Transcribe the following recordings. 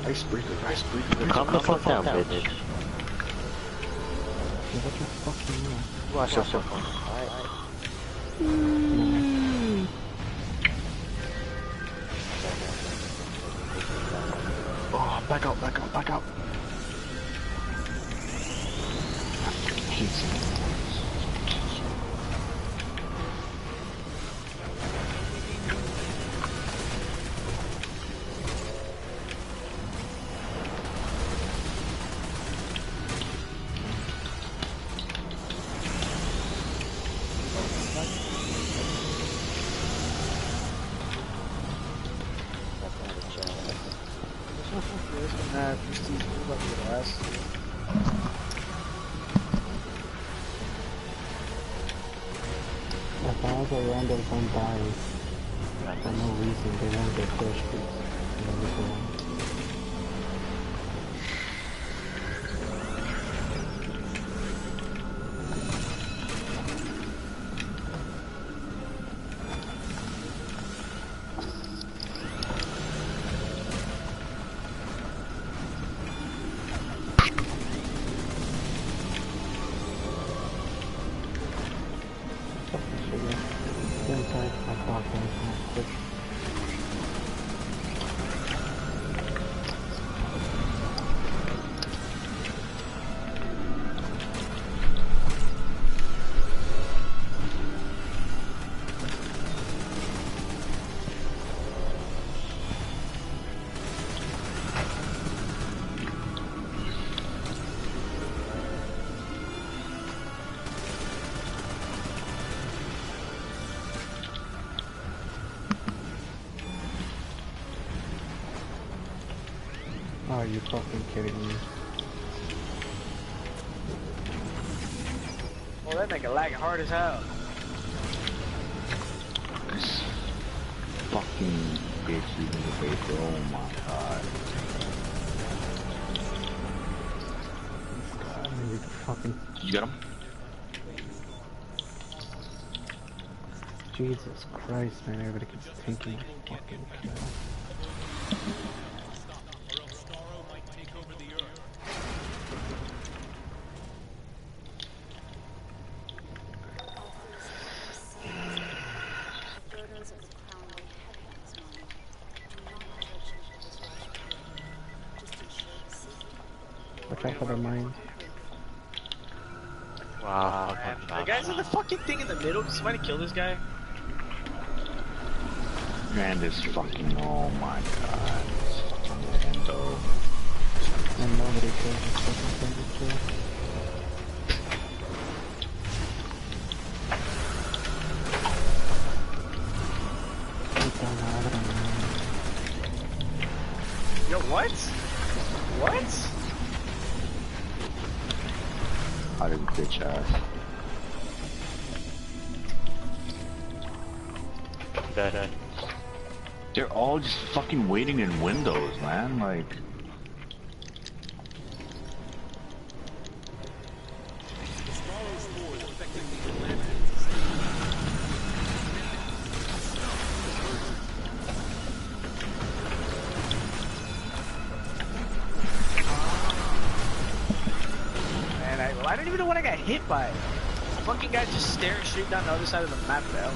Icebreaker. Calm the fuck down, bitch. What your fucking mouth? Watch yourself. Alright. Oh, back out. If I was around those one dies for no reason, they won't get first piece. Are you fucking kidding me? Oh, that nigga lag hard as hell. This fucking bitch using the vapor, oh my god. You got him? Jesus Christ, man, everybody keeps taking my fucking kill. Watch out for the mine. Wow. The guy's in the fucking thing in the middle. Can somebody kill this guy? Man, this fucking, oh my god. This fucking endo. And nobody kills this fucking thing. Yo, what? What? Out of bitch ass. Dead. They're all just fucking waiting in windows, man. Like. I don't even know what I got hit by. The fucking guy just staring straight down the other side of the map now.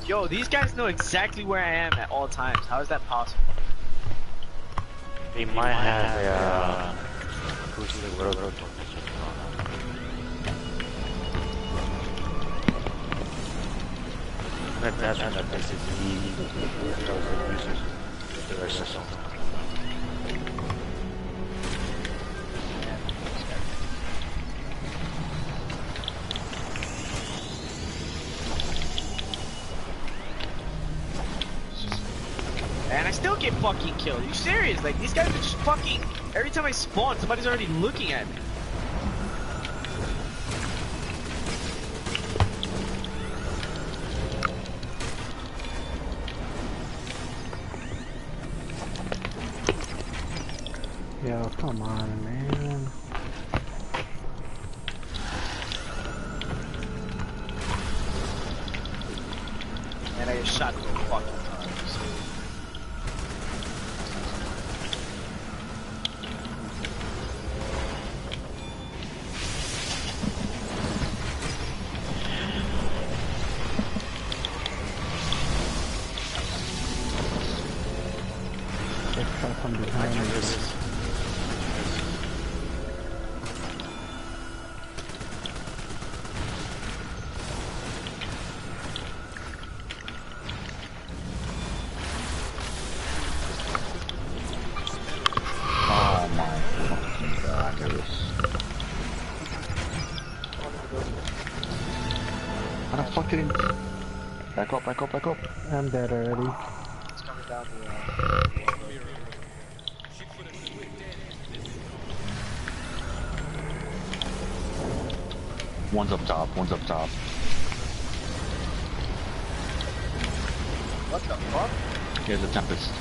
Yo, these guys know exactly where I am at all times. How is that possible? They might have a road. That's what this is the users. And I still get fucking killed. Are you serious? Like, these guys are just fucking... Every time I spawn, somebody's already looking at me. Yo, come on, man. And I get shot so fucking times. Just try from behind me. Oh my fucking god, there was... How the fuck did he... Back up, back up, back up. I'm dead already. It's coming down the One's up top, one's up top. What the fuck? Here's the Tempest.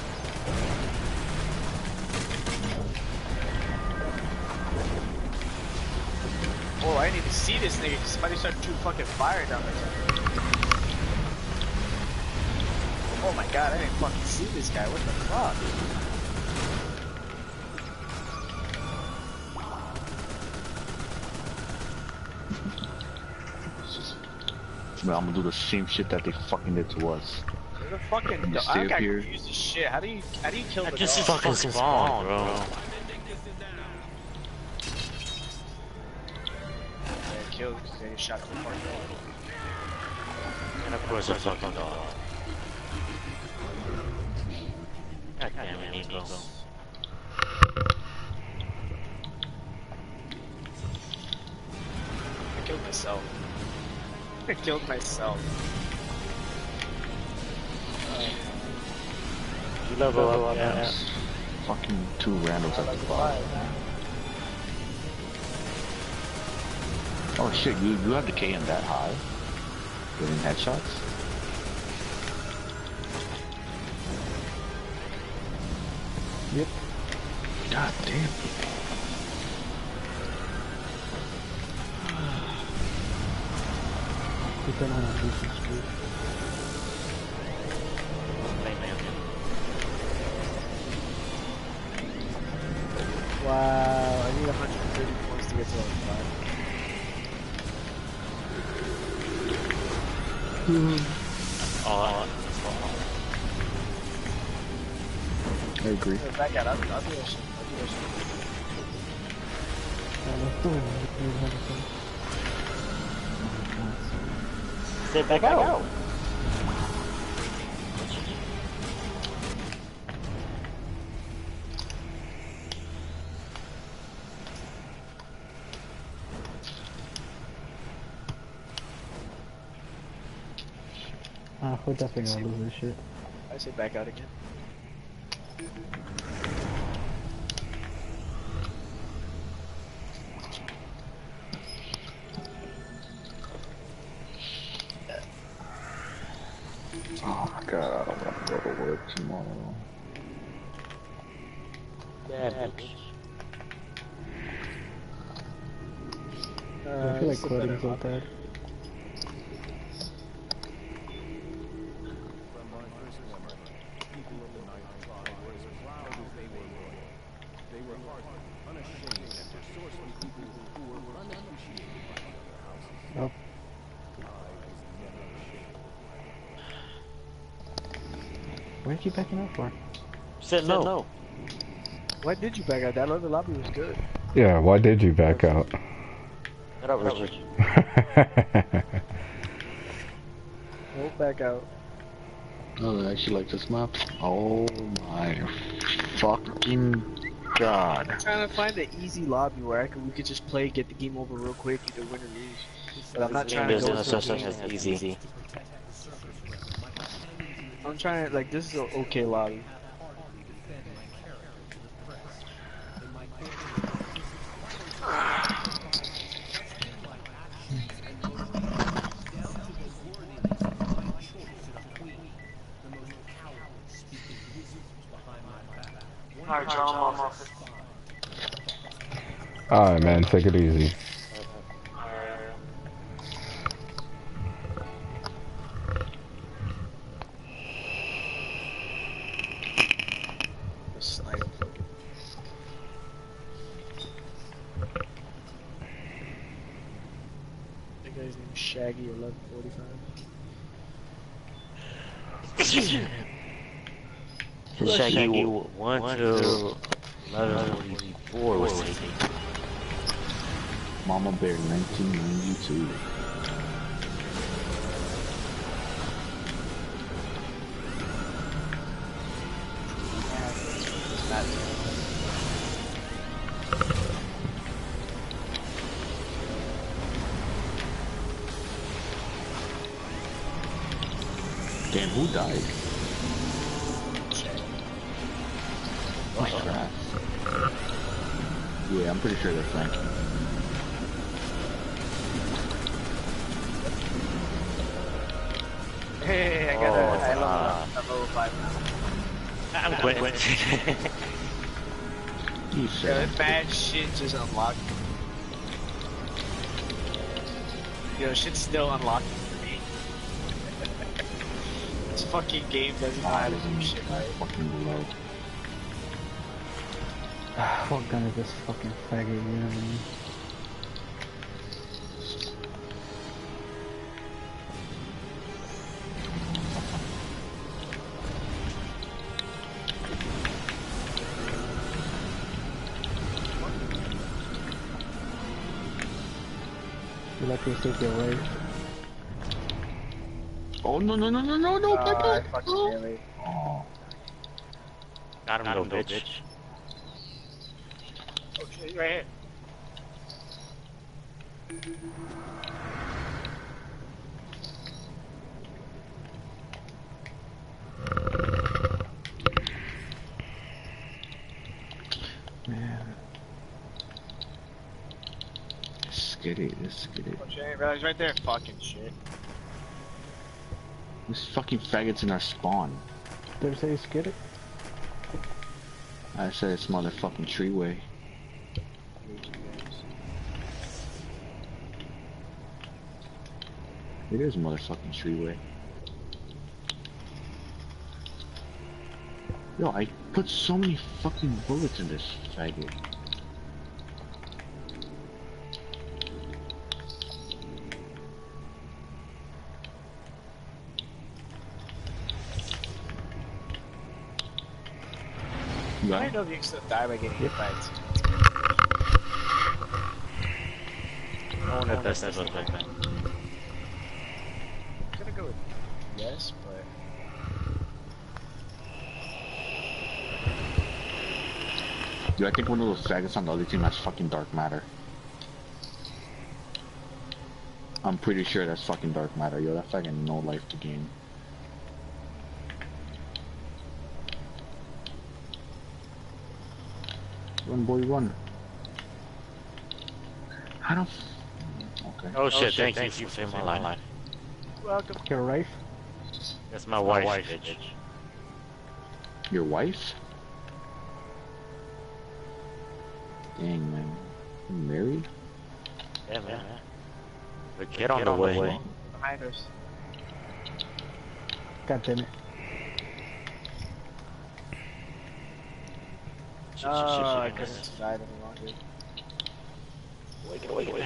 Oh, I didn't even see this nigga. Somebody started shooting fucking fire down there. Oh my god, I didn't fucking see this guy. What the fuck? Well, I'm gonna do the same shit that they fucking did to us. There's a fucking You dog. stay I up got here. confused as shit. How do you kill the Just dog? fucking spawn, bro. Yeah, killed because they shot the fucking dog. And of course, a fucking dog. God damn it, Nico. I killed myself. I killed myself. You level up, yeah. Fucking two randos at the bottom. Oh shit, you have the KM that high? Getting headshots? Yep. God damn. We've been on a decent streak. Wow, I need 130 points to get to level 5. I agree. Back out, I'll do that shit. Sit back out. We're definitely gonna lose this shit. I say back out again. Oh my god, I don't want to go to work tomorrow. Yeah, bitch. I feel like quitting so bad. Nope. Where did you backing up for? Sit low. Why did you back out? That other lobby was good. Yeah, why did you back out? Get up, Richard. Go back out. Oh, I actually like this map. Oh my fucking god. I'm trying to find an easy lobby where we could just play, get the game over real quick, either win or lose. But I'm not trying to go no to such thing as easy. I'm trying to, like, this is an okay lobby. Alright, John, I'm off. Alright, man, take it easy. Snipe. The guy's name is Shaggy 1145. Shaggy 1 to 1144 was taken. Mama Bear 1992. Damn, who died? Crap. Yeah, I'm pretty sure they're flanking. Hey, I got I level 5 now. I'm quitting. You Yeah, said. that bad shit just unlocked. Yo, shit's still unlocked for me. This fucking game doesn't know how to do shit right. Fucking below. What gun is this fucking faggot using? You let me take your way. Oh no no no no no no! I fucking really. Oh. Got him, little bitch. Okay, right here. Man. Let's get it. Let's get it. Okay, he's right there. Fucking shit. This fucking faggots in our spawn. Did it say skid it? I said it's motherfucking treeway. It is motherfucking treeway. Yo, I put so many fucking bullets in this faggot. You I got don't it? know if you can still die by getting hit by it. I wonder if that's what like that. I'm gonna go with yes, but Dude, I think one of those faggots on the other team has fucking dark matter. I'm pretty sure that's fucking dark matter. Yo, that fucking no life to game. Run, boy, run. I don't. Okay. Oh shit, thank you for saving my life. welcome. Your right? That's my wife, bitch. Your wife? Dang, man. You married? Yeah, man. But get on the way. Behind us. God damn it. I couldn't died any longer. Wait.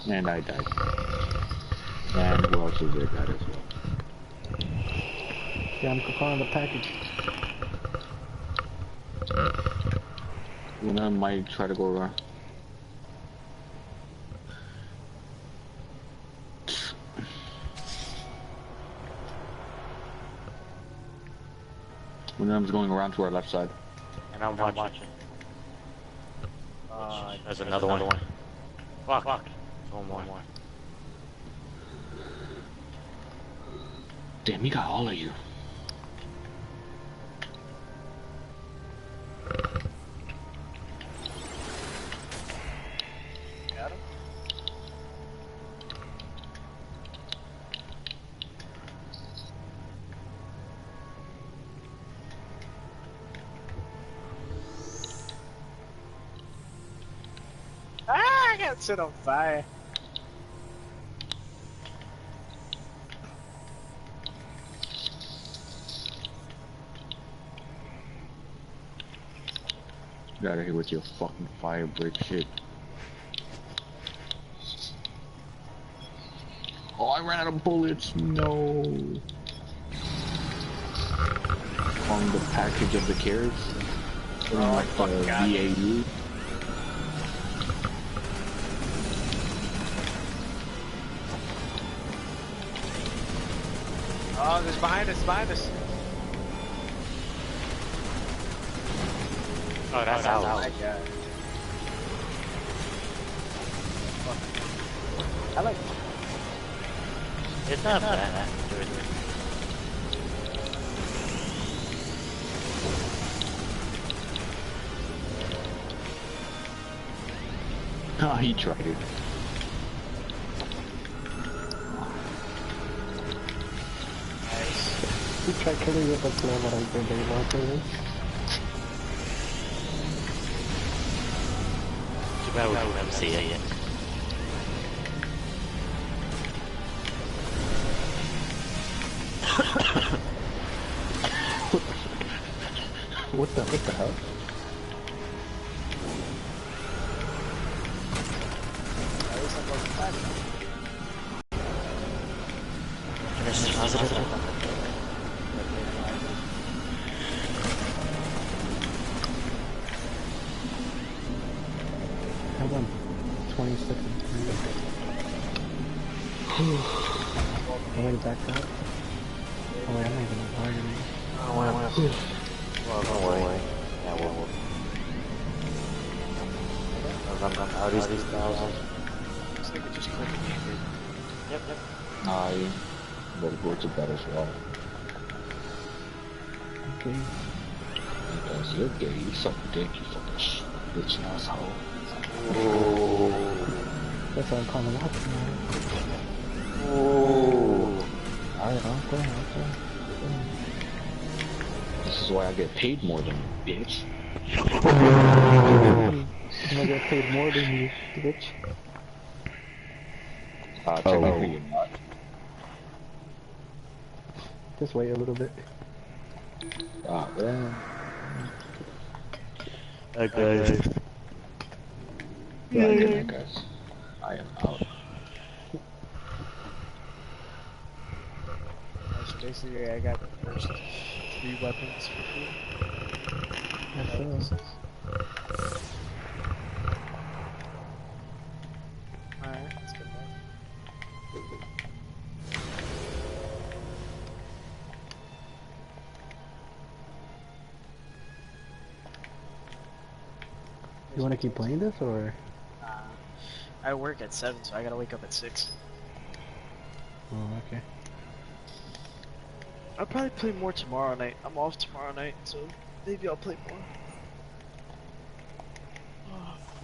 And I died. And who else is there died as well? Yeah, I'm calling the package. Luna might try to go around. Luna's going around to our left side. And I'm watching. There's another one. Fuck. One more. Damn, he got all of you. Got him? Set on fire. Get out of here with your fucking fire break shit. Oh, I ran out of bullets. No. On the package of the carrots. Oh, Like fucking God. BAU. Oh, there's behind us, behind us. Oh, that's out. Oh my God. I like. It's not bad. Oh, he tried it. You tried killing with a floor, but I did they want to. Too bad we don't have to see it yet. What the hell? Hold on. 20 seconds. Going back up. Oh wait, I'm not even targeting. Oh, well, don't worry. Yeah, we'll. How these thousands? Looks like it just clicked. Yep. I will go to bed as well. Okay. Because you're gay, you suck dick, you fucking bitch asshole. Oh. That's why I'm calling out tonight. Oh. Alright, I'll go ahead. This is why I get paid more than you, bitch. I'm gonna get paid more than you, bitch. Technically you're not. Just wait a little bit. Ah, well. Okay. Yeah, good night, guys. I am out. So basically, I got the first 3 weapons for free. Yes, sir. Alright, let's get that. You wanna keep playing this, or? I work at 7, so I gotta wake up at 6. Oh, okay. I'll probably play more tomorrow night. I'm off tomorrow night, so maybe I'll play more.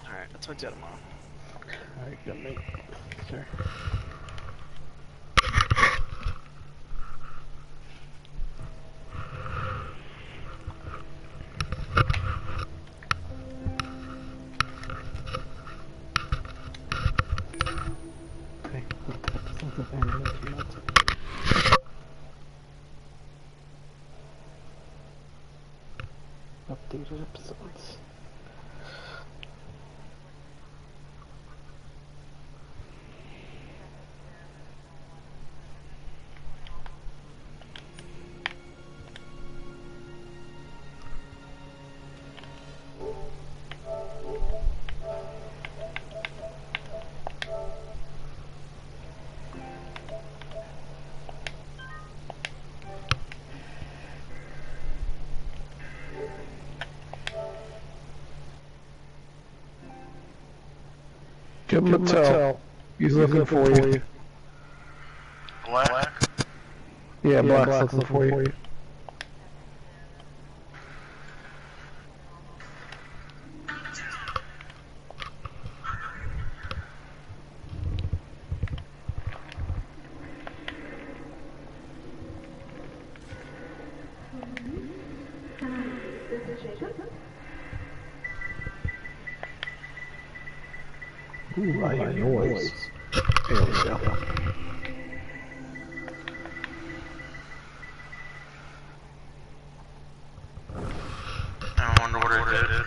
Alright, I'll talk to you tomorrow. Alright, good night, sir. Okay, episodes of animation. Updated episodes. Give him a tell. He's looking for you. Black? Yeah, Black's looking for you. Ooh, I hear noise. There we go. I wonder what it did.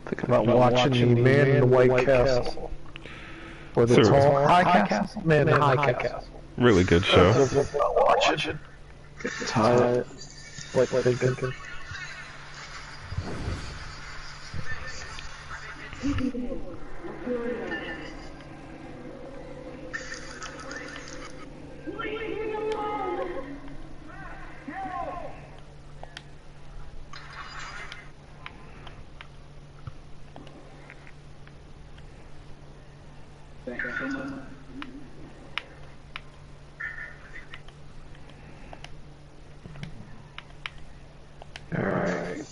Think about watching the Man in the White Castle. Or the tall, high castle? Man in the High Castle. Really good show. Watch it. Get tired. Like thinking. Alright.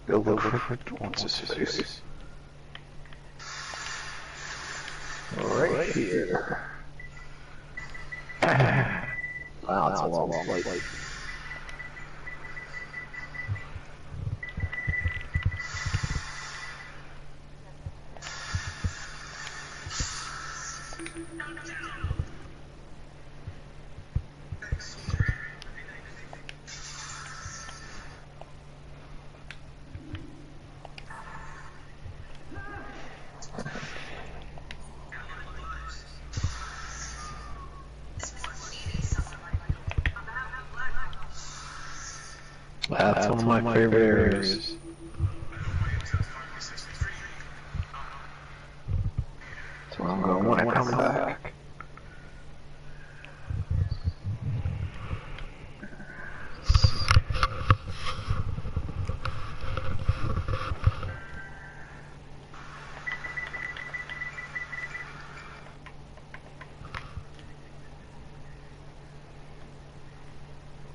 Go look for what's his face. Right here. Wow, that's a long flight. That's one of my favorite areas. That's where I'm going when I come back.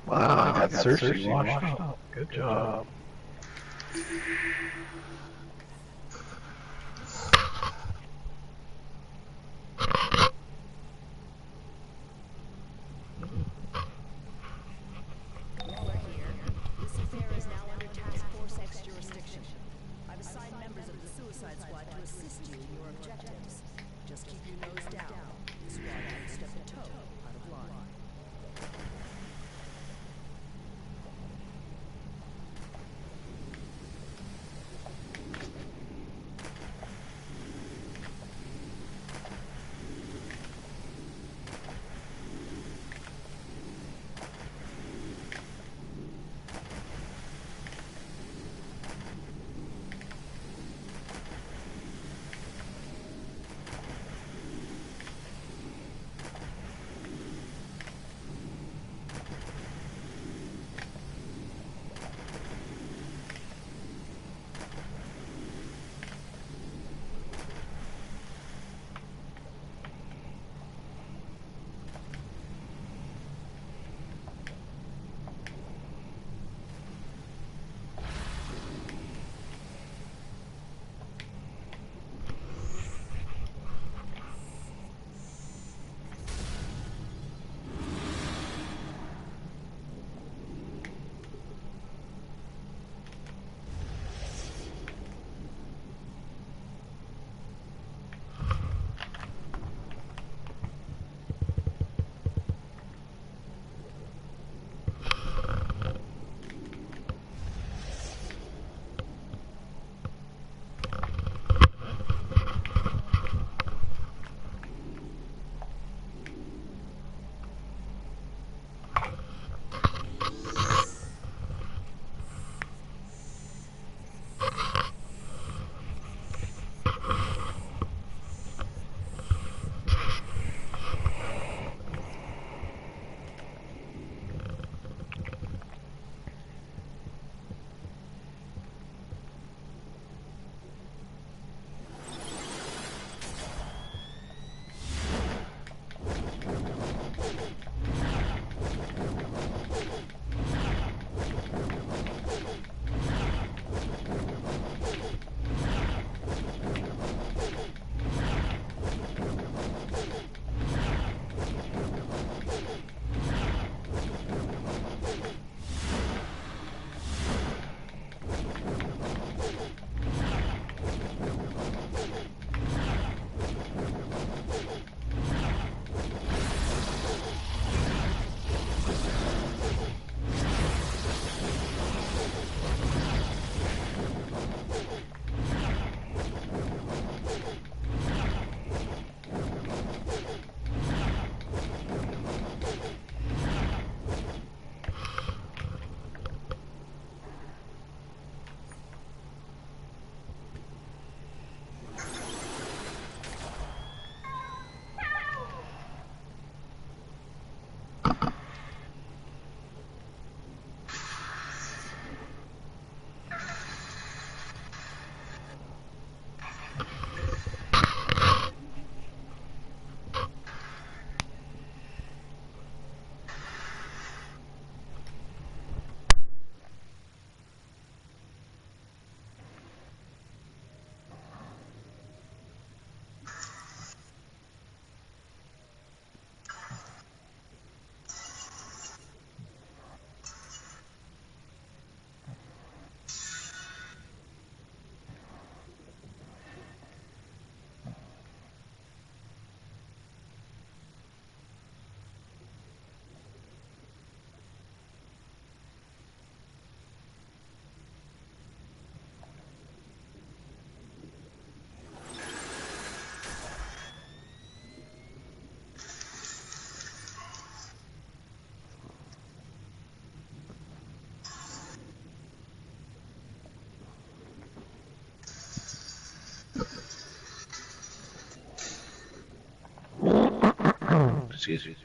Wow, I got Cersei washed up. Good job. This affair is now under Task Force X jurisdiction. I've assigned members of the Suicide Squad to assist you in your objectives. Just keep your nose down. The squad won't step a toe out of line. Excuse me.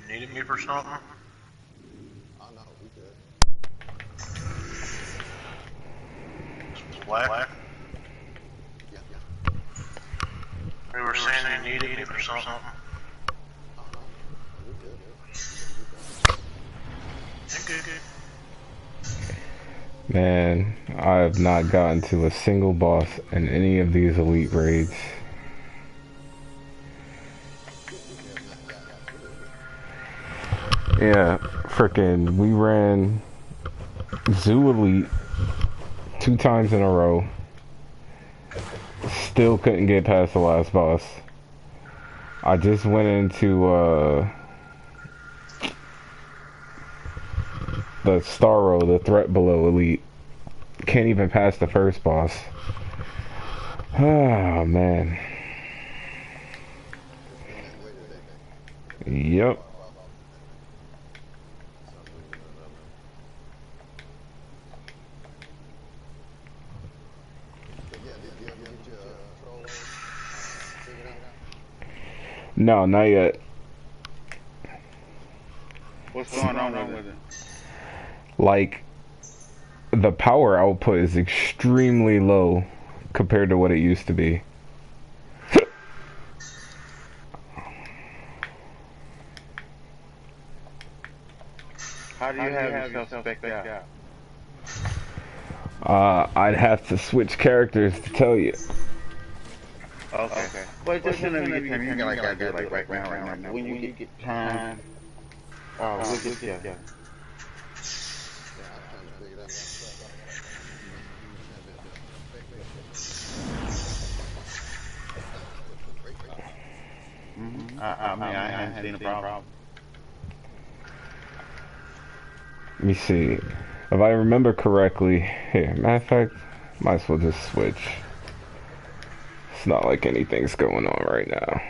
Needed me for something? Oh no, we good. Black? Yeah. We were saying you needed me for something. Oh no, we good. Good. Man, I have not gotten to a single boss in any of these elite raids. Yeah, frickin' we ran Zoo Elite 2 times in a row. Still couldn't get past the last boss. I just went into the Starro, the Threat Below Elite. Can't even pass the first boss. Oh man. Yep. No, not yet. What's going on with it? Like, the power output is extremely low compared to what it used to be. How do you have yourself spec'd out? I'd have to switch characters to tell you. Okay. But just whenever you get time, you can like do it like right now. When you get time, we'll get together. I mean, I haven't seen a problem. Let me see. If I remember correctly, here, matter of fact, might as well just switch. It's not like anything's going on right now.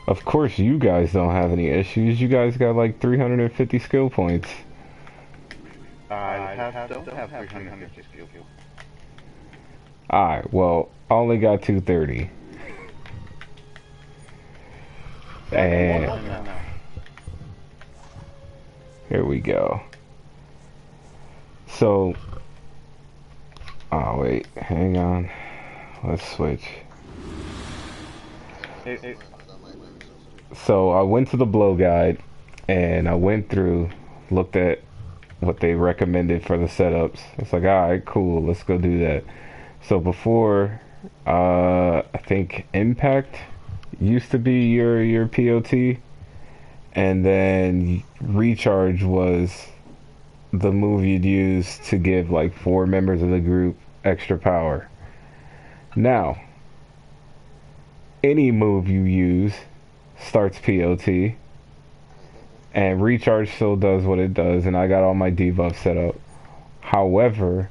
Of course, you guys don't have any issues. You guys got like 350 skill points. I don't have 350 skill points. Alright, well, I only got 230. And here we go. So, oh wait, hang on. Let's switch. So I went to the blow guide and I went through, looked at what they recommended for the setups. It's like, alright, cool, let's go do that. So before, I think Impact used to be your POT, and then Recharge was the move you'd use to give like 4 members of the group extra power. Now, any move you use starts POT, and Recharge still does what it does, and I got all my debuffs set up. However,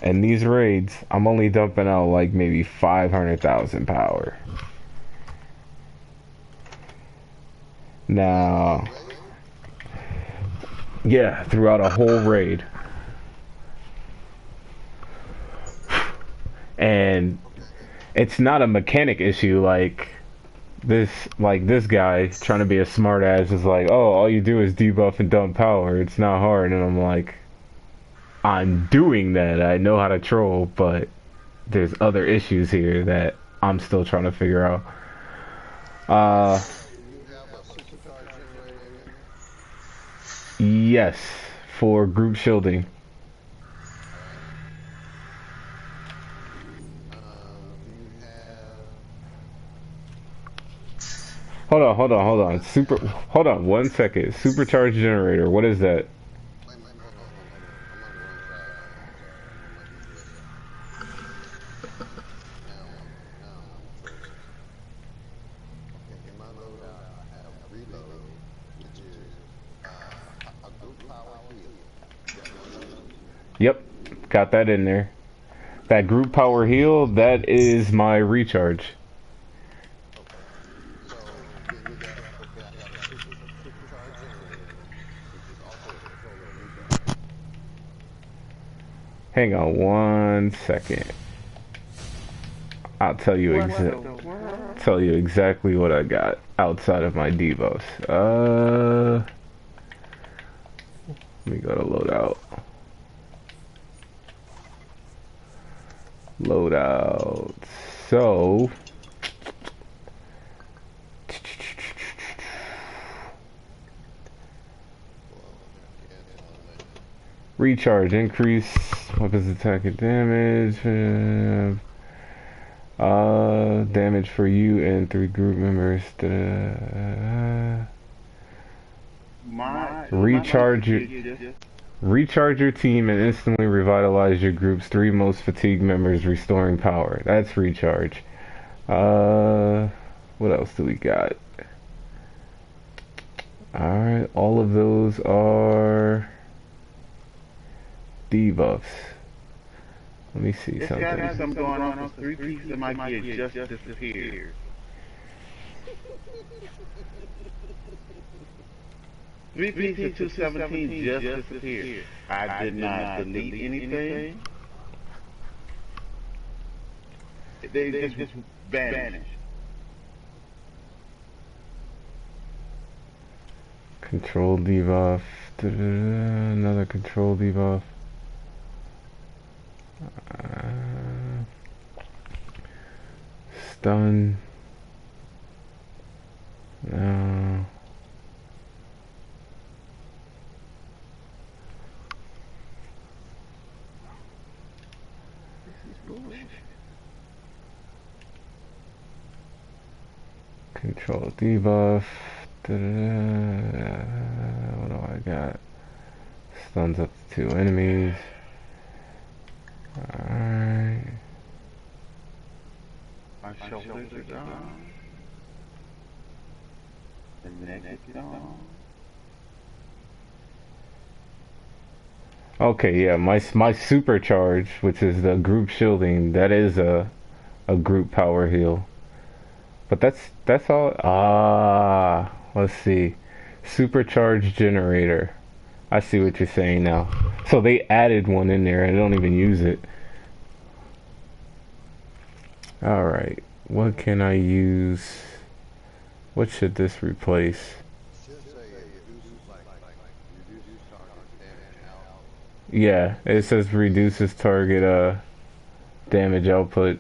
in these raids, I'm only dumping out like maybe 500,000 power. Now, yeah, throughout a whole raid. And it's not a mechanic issue like this guy trying to be a smart ass is like, oh, all you do is debuff and dump power, it's not hard. And I'm like, I'm doing that, I know how to troll, but there's other issues here that I'm still trying to figure out. Yes, for group shielding. Hold on. Hold on 1 second. Supercharged generator, what is that? Yep, got that in there. That group power heal, that is my recharge. Hang on 1 second. I'll tell you exactly what I got outside of my debuffs. Let me go to loadout. Loadout. So recharge, increase weapons attack and damage. Damage for you and 3 group members. Recharge your team and instantly revitalize your group's 3 most fatigued members, restoring power. That's recharge. What else do we got? Alright, all of those are debuffs. Let me see There's something. gotta be something going on. Those 3 pieces of my gear just disappeared. 3 pieces of 217 just disappeared. I did not delete anything. They just vanished. Control debuff. Another control debuff. Stun. No. Control debuff. What do I got? Stuns up to 2 enemies. Alright. My shoulders are gone. The neck is gone. Okay, yeah, my supercharge, which is the group shielding, that is a group power heal. But that's all. Ah, let's see. Supercharged generator. I see what you're saying now. So they added one in there. I don't even use it. All right. What can I use? What should this replace? Yeah, it says reduces target damage output.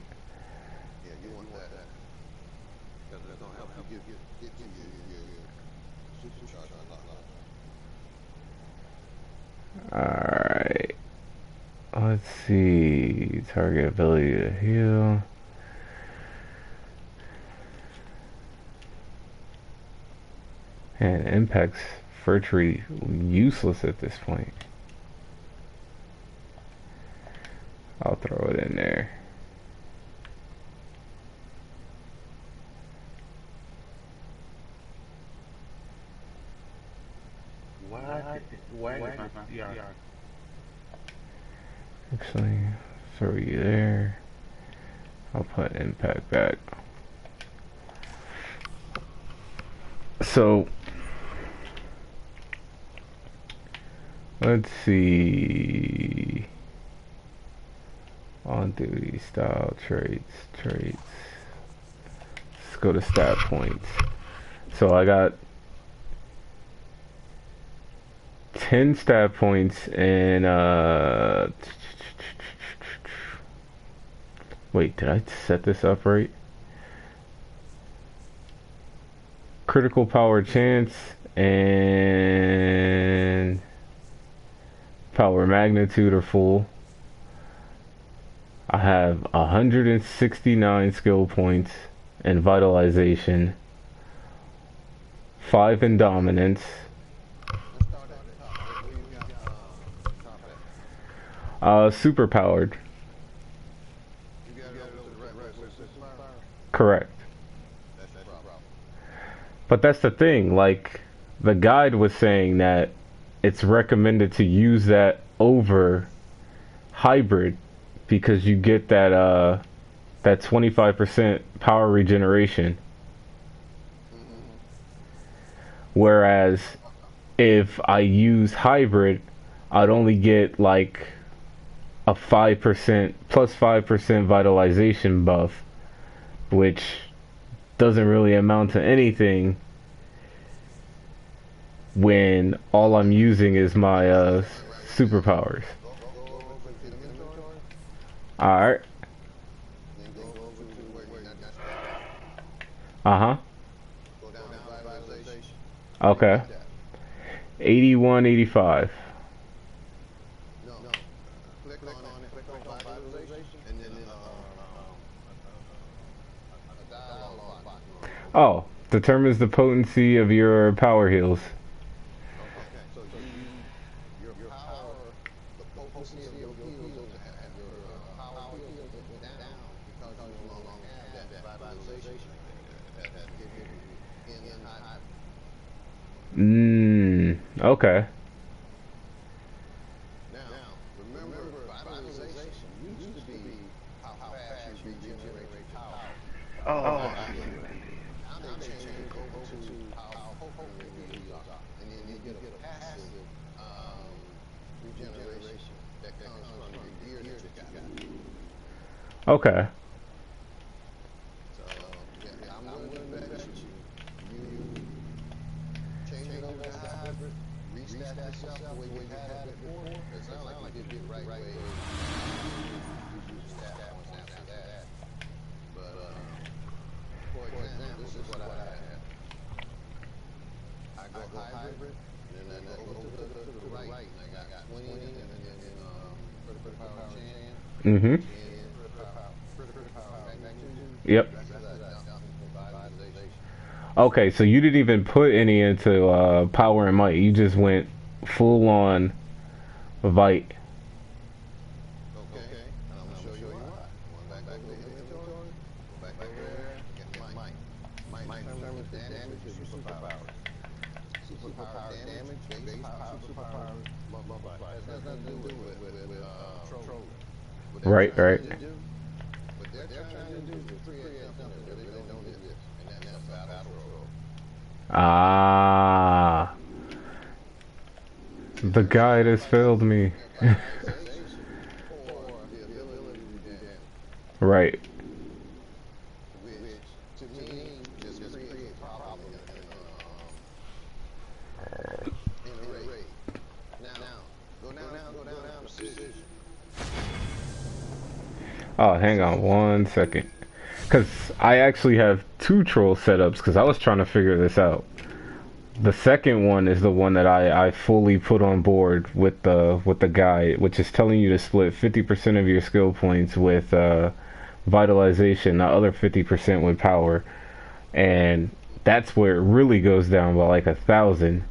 Alright. Let's see. Target ability to heal. And impact's virtually useless at this point. I'll throw it in there. Actually, throw you there. I'll put impact back. So, let's see. On duty, style, traits. Let's go to stat points. So I got 10 stat points and wait, did I set this up right? Critical power chance and power magnitude are full. I have 169 skill points and vitalization, 5 in dominance. Super powered. Correct. But that's the thing, like, the guide was saying that it's recommended to use that over hybrid because you get that 25% power regeneration. Whereas if I use hybrid, I'd only get like a 5% plus 5% vitalization buff, which doesn't really amount to anything when all I'm using is my superpowers. Alright. Uh-huh. Okay. 81, 85. Oh, determines the potency of your power heals. Okay. Okay. So, yeah, I'm willing to bet you change it over to hybrid, restat yourself the way you had it before. It sounds like you did it the right way. You use the stat points after that. But, for example, this is what I have. I go hybrid, and then I go to the right. I got 20, and then critical power chain. Mm-hmm. Yep. Okay, so you didn't even put any into power and might. You just went full on Vite. Okay. And I'm gonna show you why. Going back over the inventory. Go back over there. Get might. Might determines damage to superpowers. Superpower damage, base power, superpower, multiply. It has nothing to do with trolling. Right. What they're trying to do is create something where they don't exist, and that's battle troll. Ah. The guide has failed me. Right. Which, to me, just creates problems in the raid. Now, go down precision. Oh, hang on 1 second. Because I actually have 2 troll setups because I was trying to figure this out. The second one is the one that I fully put on board with the guide, which is telling you to split 50% of your skill points with vitalization, the other 50% with power. And that's where it really goes down by like 1,000.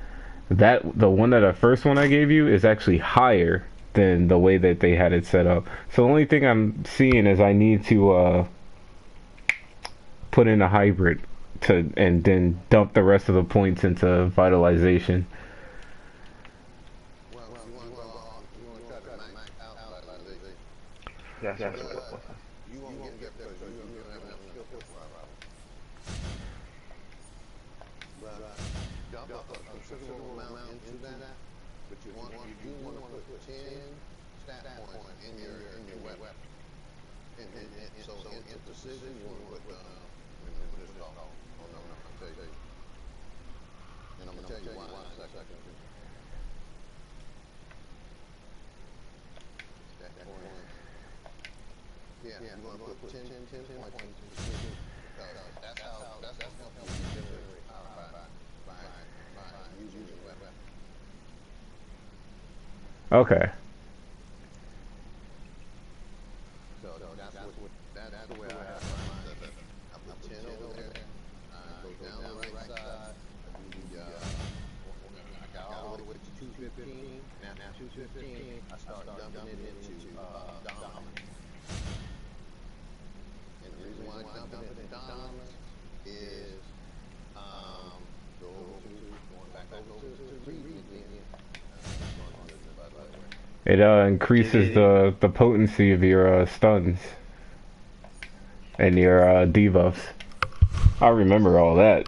The first one I gave you is actually higher than the way that they had it set up. So the only thing I'm seeing is I need to put in a hybrid and then dump the rest of the points into vitalization. Well, you want to try to max out vitalization. Yes. You won't get there because you don't have enough skill points for it. But dump a considerable amount into that. But you do want to put 10 stat points in your weapon. And so in precision, you want to put this off. Oh no, I'll tell you. And I'm gonna tell you why in a second. Stat points. Yeah, you want to put 10 points into precision. That's how you generate power by using your weapon. Okay. So that's the way I have mine set up. I put 10 over there. I go down the right side. I do I got all the way to 215. Now 215, I start dumping it into dominance. And the reason why I dump it into dominance is going back over to reading again. It increases the potency of your stuns and your debuffs. I remember all that.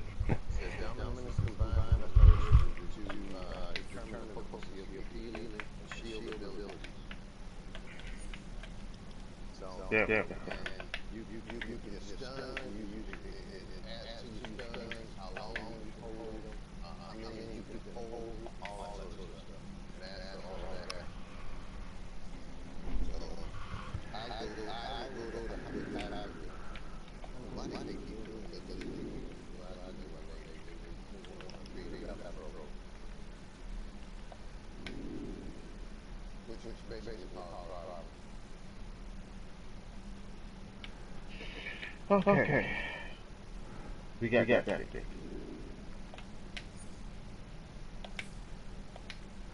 Yeah. You get stunned, it adds to your stuns, how long you hold them, how many you can hold, all that sort of stuff. It adds all that. So, I go to hybrid. Why do they keep doing it? Because they create a pro. Which basically causes problems. Okay. We got that.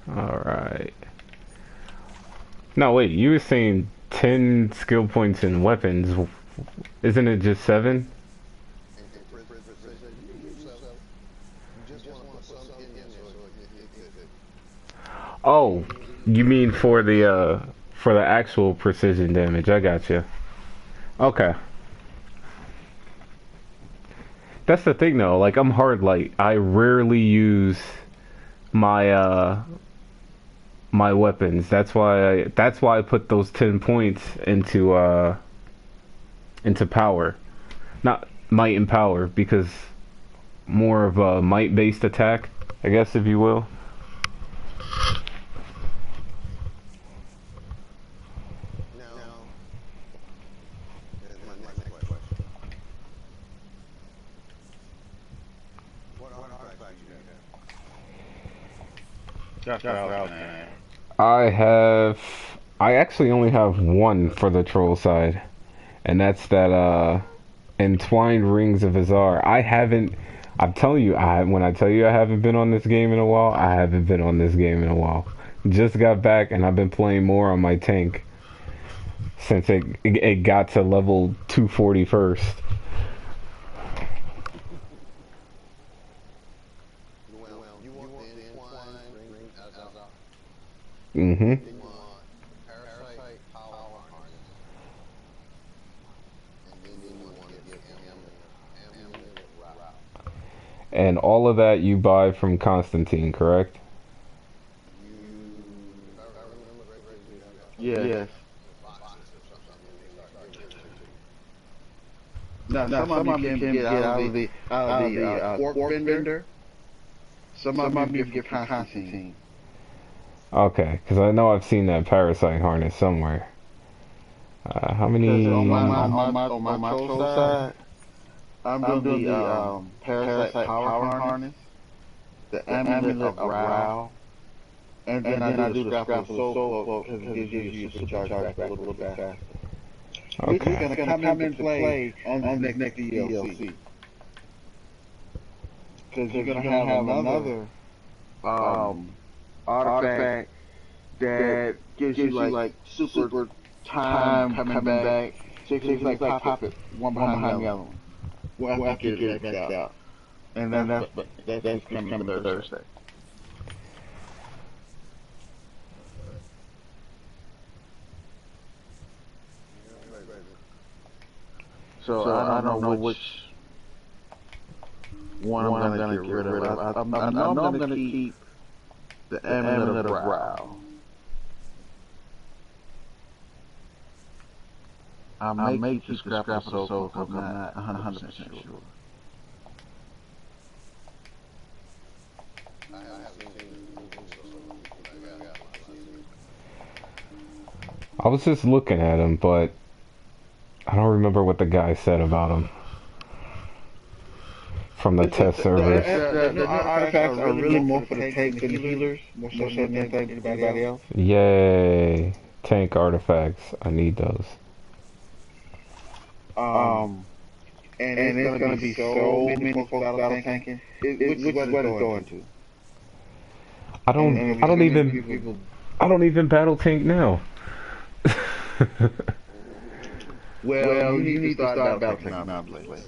Alright. No, wait, you were saying 10 skill points in weapons. Isn't it just 7? Oh, you mean for the actual precision damage. I gotcha. Okay. That's the thing though, like I'm hard light. I rarely use my my weapons. That's why I put those 10 points into into power. Not might and power, because more of a might-based attack, I guess, if you will. Now, here's my next question. What artifacts you have? Just out, man. I actually only have one for the troll side, and that's that entwined rings of Azar. I'm telling you, when I tell you I haven't been on this game in a while, I haven't been on this game in a while. Just got back and I've been playing more on my tank since it got to level 240 first. Well, you want the entwined ring as a Mm-hmm. you want parasite power harness. And then you want to get amulet route. And all of that you buy from Constantine, correct? Yes. Now, some of them you can get out of the fork vendor. Some of them you get from Constantine. Okay, because I know I've seen that parasite harness somewhere. How many? On my troll side, I'm doing the parasite power harness, the amulet of Rao, and then I do the scrap of soul because it gives you a supercharge back a little bit faster. Which is going to come into play on the next DLC. Because you're going to have another artifact that gives you like super time coming back. So it's like pop it one behind the other one. Well, after you get it next out. And then that's coming Thursday. So I don't know which one I'm gonna get rid of. I know I'm gonna keep the amulet of Rao. I may keep the scrap of soul, I'm not 100% sure. I was just looking at him, but I don't remember what the guy said about him from the test server. The artifacts are really more for the tanks and the healers, more so than anybody else. Yay! Tank artifacts. I need those. And it's gonna be so many folks battle tanking, which is what it's going to. I don't even battle tank now. Well, you need to start battle tanking now, please.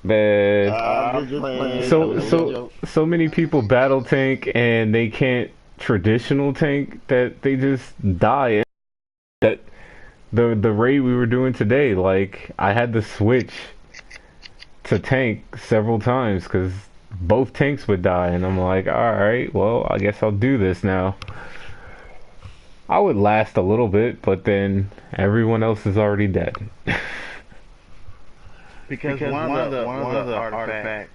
Man, so many people battle tank and they can't traditional tank that they just die. That the raid we were doing today, like I had to switch to tank several times because both tanks would die, and I'm like, all right, well, I guess I'll do this now. I would last a little bit, but then everyone else is already dead. Because one of the artifacts,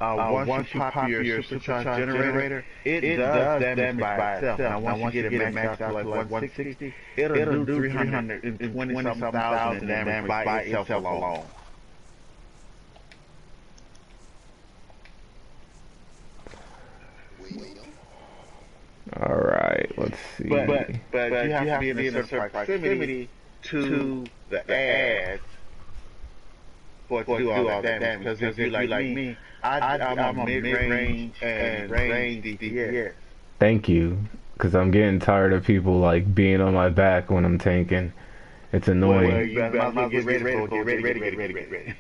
once you pop your supercharged generator, it does damage by itself. Now once you get it maxed out to like 160, it'll do 320-something thousand damage by itself alone. Alright, let's see. But you have to be in a certain proximity to the ads for it to do all that damage. Because if you're like me, I'm a mid-range and range DPS. Thank you, because I'm getting tired of people like being on my back when I'm tanking. It's annoying. Well, you better get ready.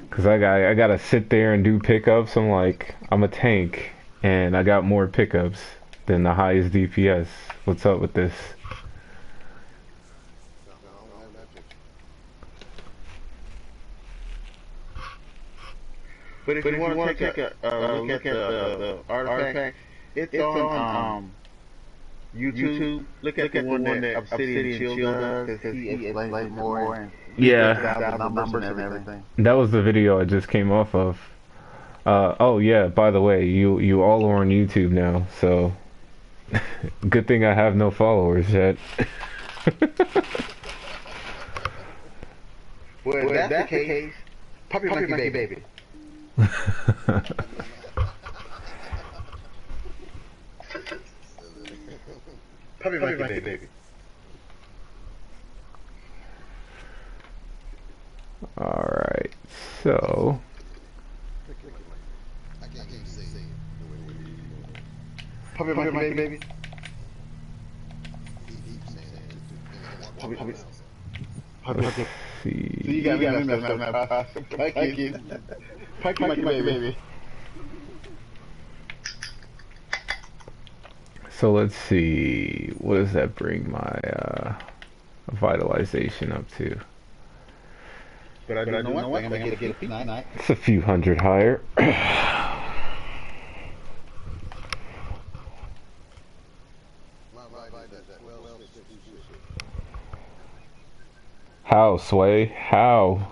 Because I gotta sit there and do pickups. I'm like, I'm a tank, and I got more pickups than the highest DPS. What's up with this? But if you want to take a look at the artifacts, it's on YouTube, look at the one that Obsidian Chill does, because he explains it more and Yeah, the numbers and everything. that was the video I just came off of. Oh yeah, by the way, you all are on YouTube now, so good thing I have no followers yet. Well, if that's the case, Puppy Monkey Baby. Puppy Monkey Baby. Alright, so... Puppy Monkey Baby. Puppy. See. So you got me messed up. Puppy Monkey Baby. So let's see, what does that bring my vitalization up to? But I do know one thing, I'm gonna get a peanut tonight. It's a few hundred higher. How, Sway? How?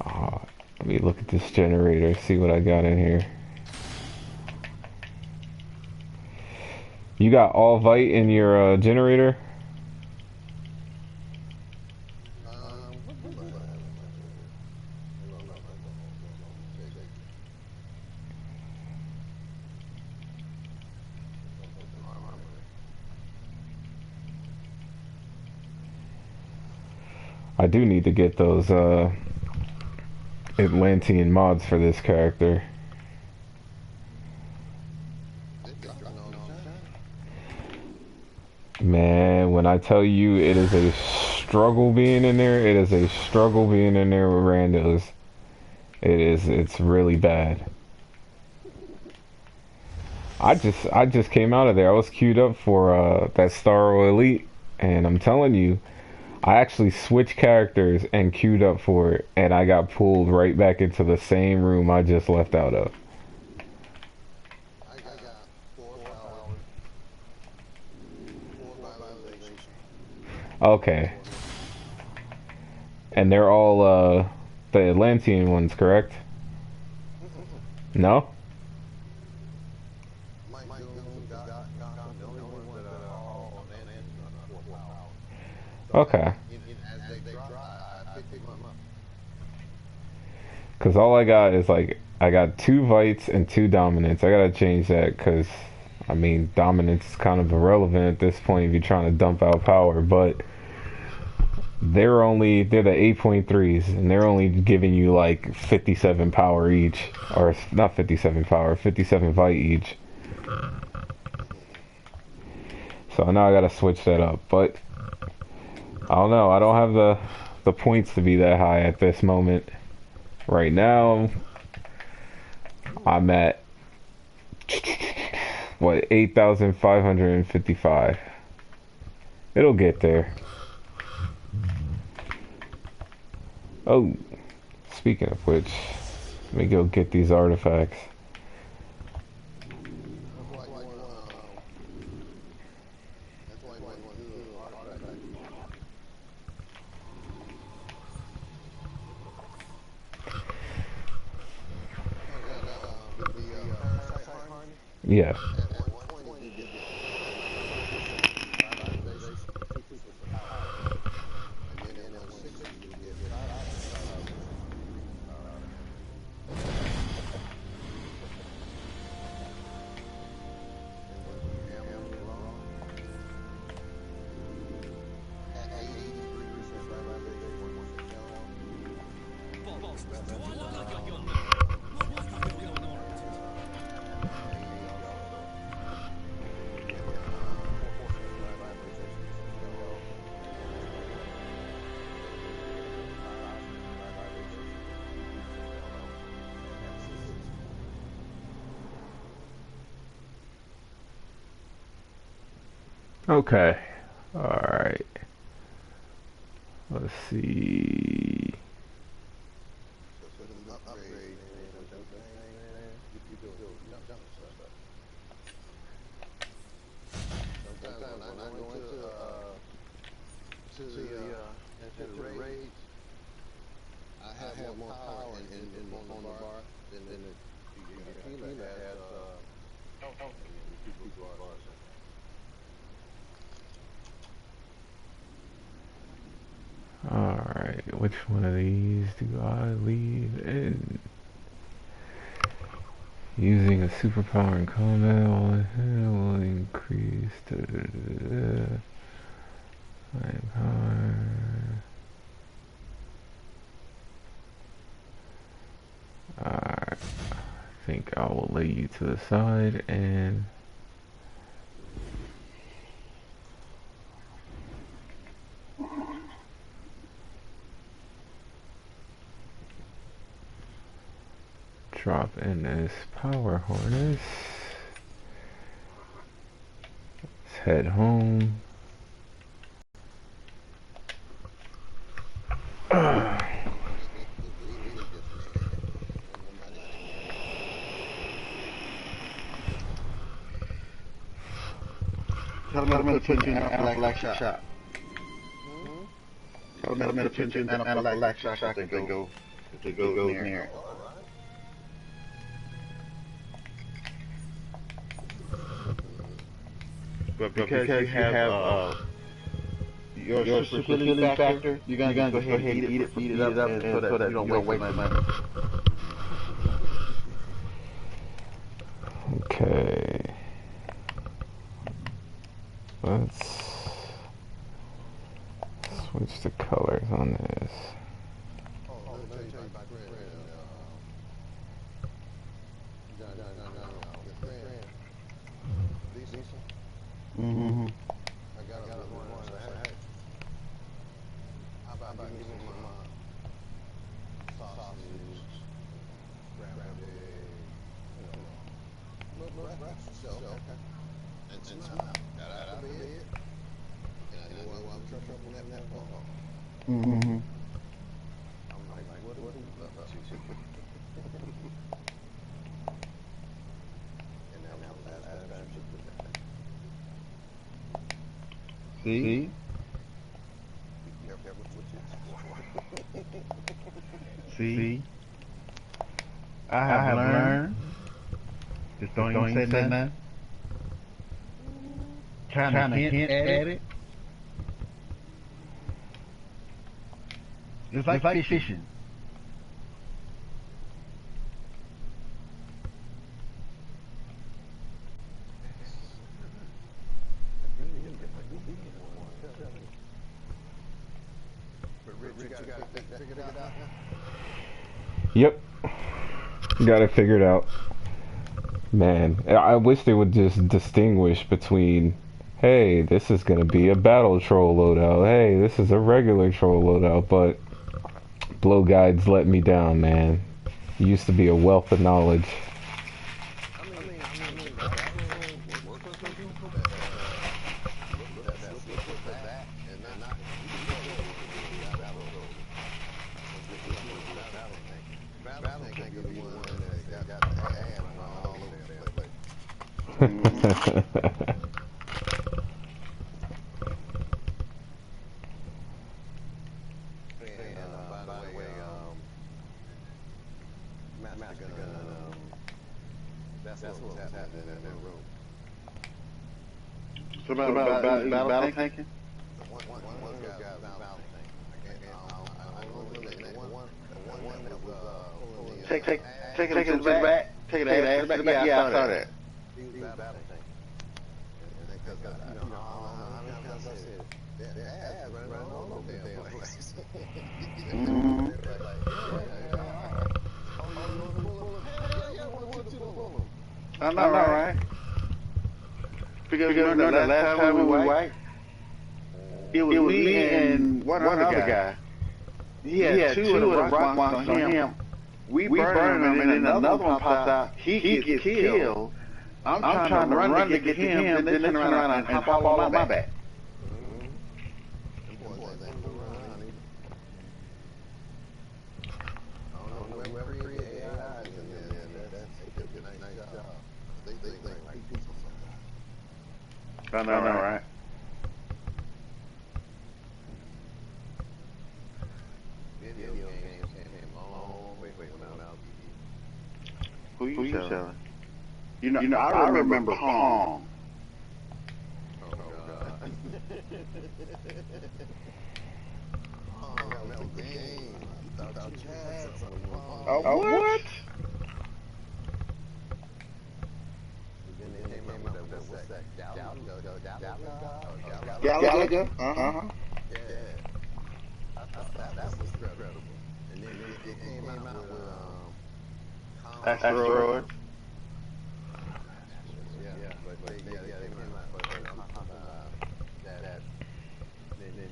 Oh, let me look at this generator, see what I got in here. You got all Vite in your generator? I do need to get those Atlantean mods for this character. Man, when I tell you it is a struggle being in there, it is a struggle being in there with randos. It's really bad. I just came out of there. I was queued up for that Star Elite, and I'm telling you, I actually switched characters and queued up for it, and I got pulled right back into the same room I just left out of. Okay. And they're all the Atlantean ones, correct? No? Okay. Because all I got is like, I got 2 Vites and 2 Dominants. I gotta change that because, I mean, Dominance is kind of irrelevant at this point if you're trying to dump out power, but they're the 8.3s and they're only giving you like 57 power each. Or not 57 power, 57 Vite each. So now I gotta switch that up, but I don't know, I don't have the points to be that high at this moment. Right now, I'm at, what, 8,555. It'll get there. Oh, speaking of which, let me go get these artifacts. Yeah. Okay. Alright. Let's see. Sometimes when I go into the raids, I have more power in on the bar than the tequila has people's bars. Alright, which one of these do I leave in? Using a superpower in combat will increase power. Alright, I think I will lay you to the side and drop in this power harness. Let's head home. Tell me to put you in anaphylactic shock. Tell me to put you in anaphylactic shock if they go near it. But because you have your super healing factor, you're gonna go ahead and eat it up, and so that you don't waste money. Okay. Let's switch the colors on this. Mm-hmm. I got one. How about giving me some sausage, grab a okay. And smile. That'll be it. And I know I'm trouble that ball. Mm-hmm. I'm like, what up? And now that's See? See? I have learned. Just don't even say nothing. Kind of hint at it. It's like fishing. Yep. Got it figured out. Man, I wish they would just distinguish between, hey, this is going to be a battle troll loadout. Hey, this is a regular troll loadout. But Blow Guides let me down, man. He used to be a wealth of knowledge. So about battle tanking? Take it to the back. Take it to the back. Yeah, I saw that. I know, right? Because you know the last time we were white, it was me and one other guy. He had two of the rock monsters on him. We burned him, and then another one pops out. He gets killed. I'm trying to run to get to him, then they turn around and hop all on my back. I know, right? Video games came long way from now. Who you selling? You know, I remember Pong. Oh God. Oh, that was the game. You thought you had something. What? Then they came out with what's that? Galaga? Yeah. I thought that was incredible. And then it came out with Asteroid. Yeah, but they came out. But I'm talking about that. Then it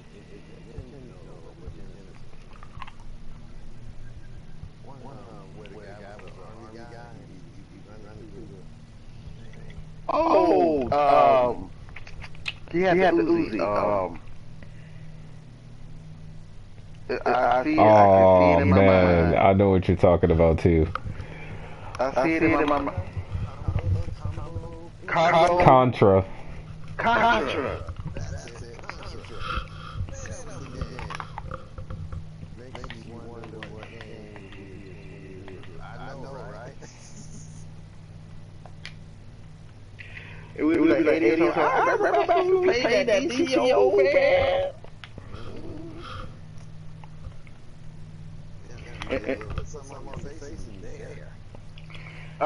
one where the guy was an army guy. He run through He had the Uzi. I see it in my mind. I know what you're talking about too. I see it in my mind. Contra. Contra. It would be like 80 years old. I remember when we played that DCO, man.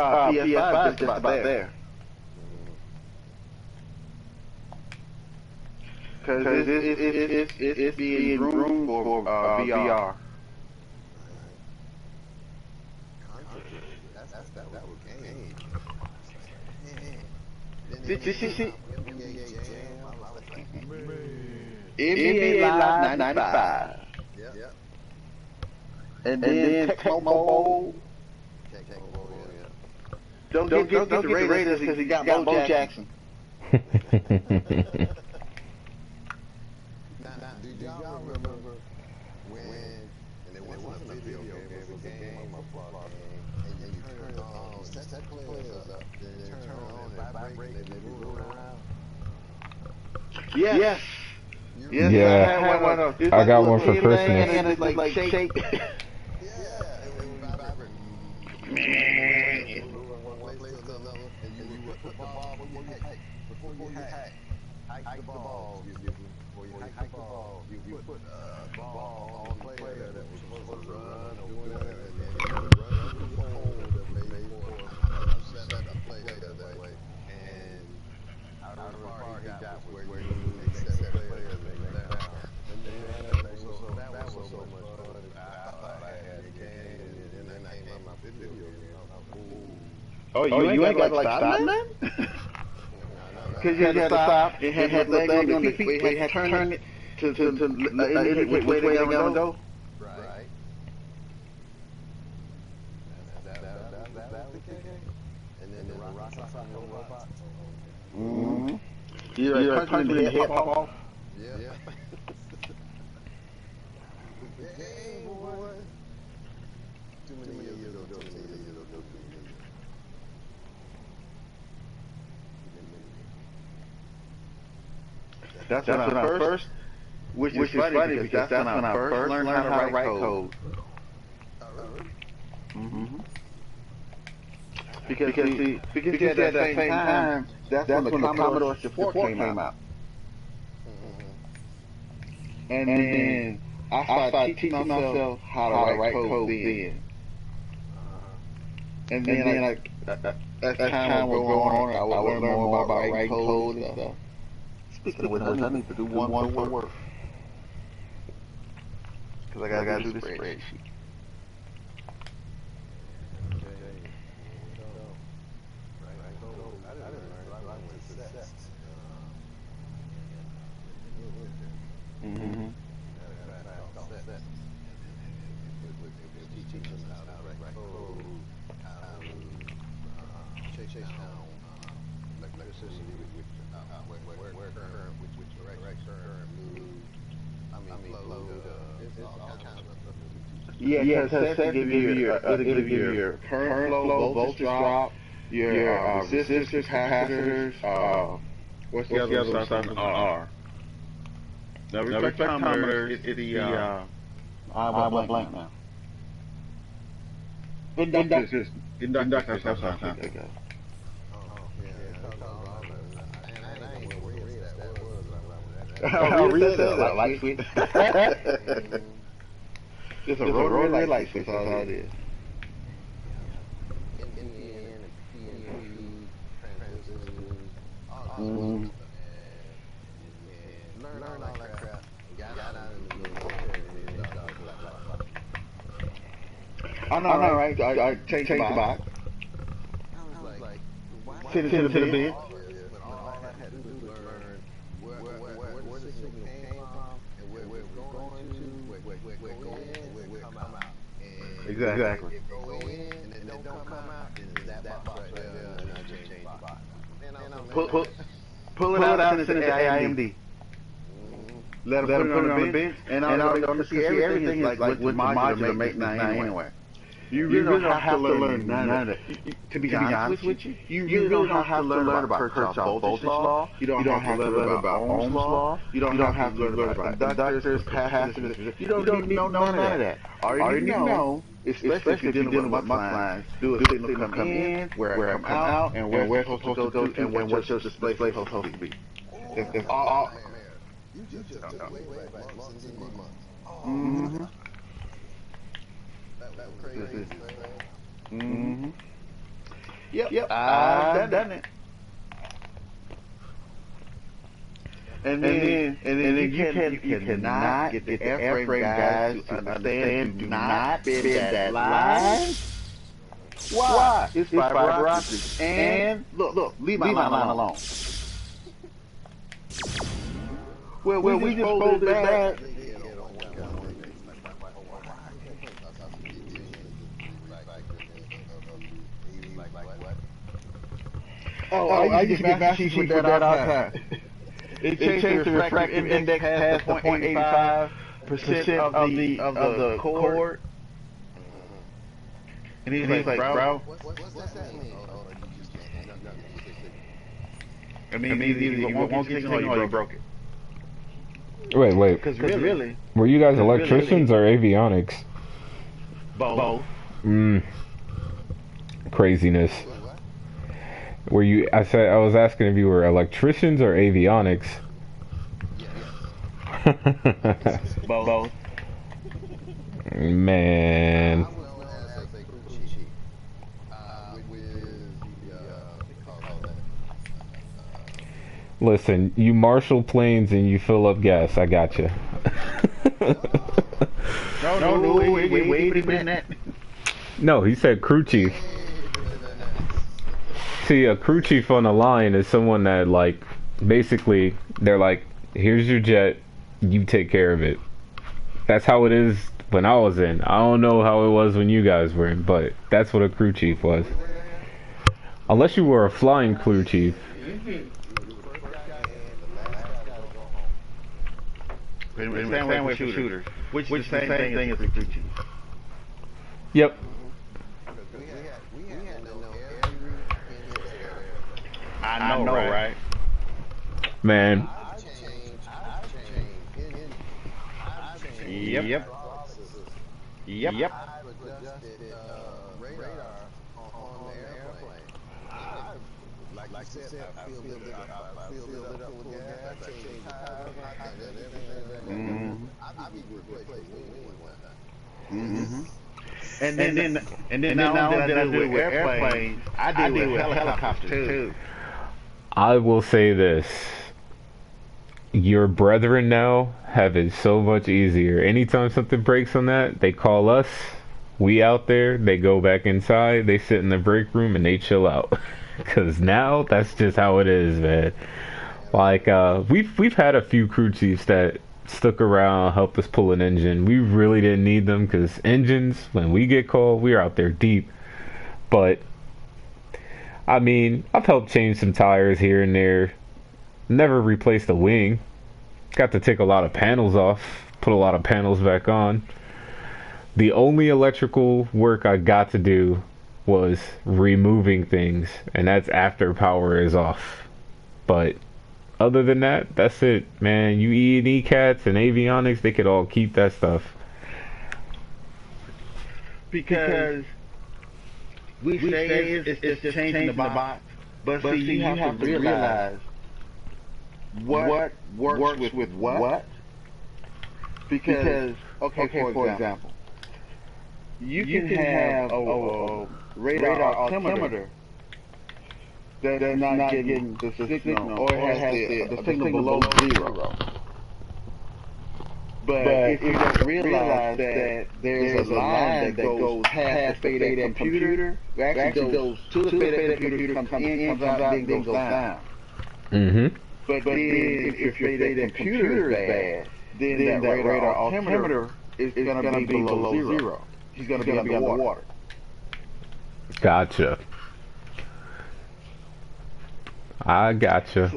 PS5 just about there. Because it's being room for VR. That was game. Did you see? NBA Live 95. Yep. And then Tecmo Bowl. Don't get the Raiders because he got Bo Jackson. Now, do y'all remember when, and it wasn't a video game, it was a game, a block game, and you turn it on, set the players up, then turn it on and vibrate, and they move around? Yes. Yeah. I got one for Christmas. And it's like shake. Oh, you ain't got like stop, man? Because you had to stop, it had the leg on the feet, but you had to turn it to indicate which way they're going to go. Right. That was the game. And then the robot. Mm-hmm. You're punching the head pop off. Yeah. Game, boy. Too many years ago. That's when I first, which is funny because that's when I first learned how to write code. Mm-hmm. Because at that same time, that's when the Commodore 64 came out. And then I started teaching myself how to write code then. And then as time was going on, I would learn more about writing code and stuff. Speaking of which, I need to do one for work. Because I gotta do the spreadsheet. Mm-hmm. Yeah, because it'll give you your current flow, voltage drop, your resistors, capacitors, What's the other one starts with R? Now, reflectometer is the, I'm blank now. Inductors. Inductors, that's what I'm thinking. Oh, reset that light switch. Just a rotary light switch, that's all it is. I know, right? I changed the box. Send it to the bed. Exactly. Pull it out and send it to AIMD. Let them put it on the bench, and I don't see everything is like with modular maintenance anyway. You really don't have to learn none of it. To be honest with you, you really don't have to learn about Kirchhoff's voltage law. You don't have to learn about Ohm's law. You don't have to learn about inductors, capacitors. You don't need to know none of that. All you need to know, especially if you're dealing with mux lines, do a signal come in, where it come out, and where it's supposed to go to, and what your display is supposed to be. It's all. Mm-hmm. Mm-hmm. Yep. I've done it. And then you cannot get the airframe guys to understand. Do not bend that line. Why? It's fiber optics. And look, leave my line alone. Well, we just folded back. Oh, I used to get master sheet with that all the time. It changed the refractive index past the 0.85% of the cord. And he's like, bro. I mean, either you won't get signal or you broke it. Wait. Because really, were you guys electricians or avionics? Both. Craziness. Were you? I was asking if you were electricians or avionics. Both. Man. Listen, you marshal planes and you fill up gas. I got you. No, wait a minute. No, he said crew chief. See, a crew chief on the line is someone that, like, basically, they're like, here's your jet, you take care of it. That's how it is when I was in. I don't know how it was when you guys were in, but that's what a crew chief was. Unless you were a flying crew chief. Sandwich shooter, which is the same thing as a crew chief. Yep. I know, right? Man. Yep. And then now that I deal with airplanes, I deal with helicopters too. I will say this. Your brethren now have it so much easier. Anytime something breaks on that, they call us. We out there, they go back inside, they sit in the break room and they chill out. Cause now that's just how it is, man. Like we've had a few crew chiefs that stuck around, helped us pull an engine. We really didn't need them because engines, when we get called, we're out there deep. But I mean, I've helped change some tires here and there. Never replaced a wing. Got to take a lot of panels off, put a lot of panels back on. The only electrical work I got to do was removing things, and that's after power is off. But Other than that, that's it, man. You E&E cats and avionics, they could all keep that stuff. Because we say it's just changing the box, but see, you have to realize what works with what. Because okay, for example, you can have a radar altimeter that's not getting the signal, or it has the signal below zero. But if you just realize that there's a line that goes past the FADEC computer, it actually goes to the FADEC computer, comes in, comes out, then goes down. Mm-hmm. But then if your FADEC computer is bad, then that radar altimeter is going to be below zero. He's going to be underwater. Gotcha. I gotcha.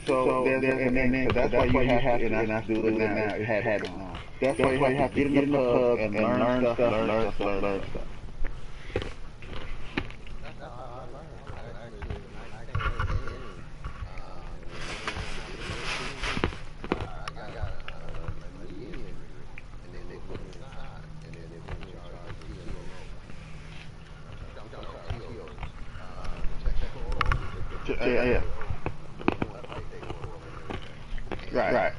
So that's why you have to, and I do it now, it had it now. That's why you have to get in the pub and learn stuff. Yeah. Right.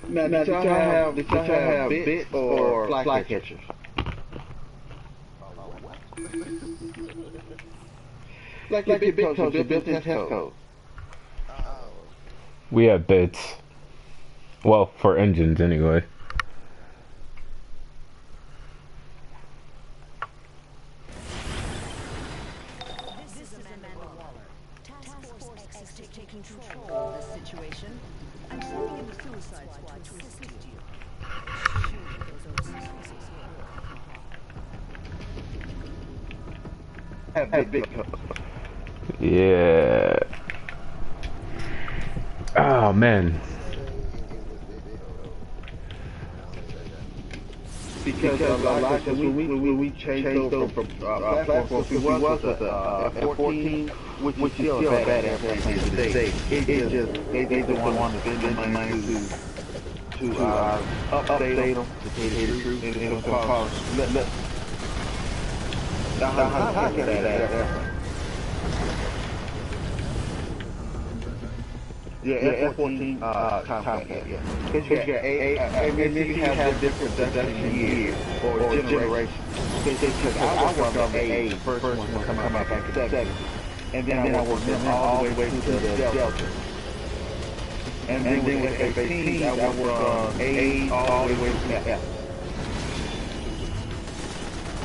Now, did y'all have bits or fly catchers? Like your bit codes, your built-in test codes. We have bits. Well, for engines anyway. This is Amanda Waller. Task Force X is taking control of this situation. I'm sending in the suicide squad to assist you. Have bit codes. Yeah. Oh man. Because a lot of when we changed over from platforms, we was with the F-14, which is still a bad airplane today. They don't want to spend the money to update them, to tell you the truth, and it was going to cost. How can that Yeah, F-14 Tomcat, yeah. Because you have different production years or generations. Because I worked on the A, the first one come out back in the 70s. And then I worked all the way to the Delta. And then with F-18, I worked on A all the way to F.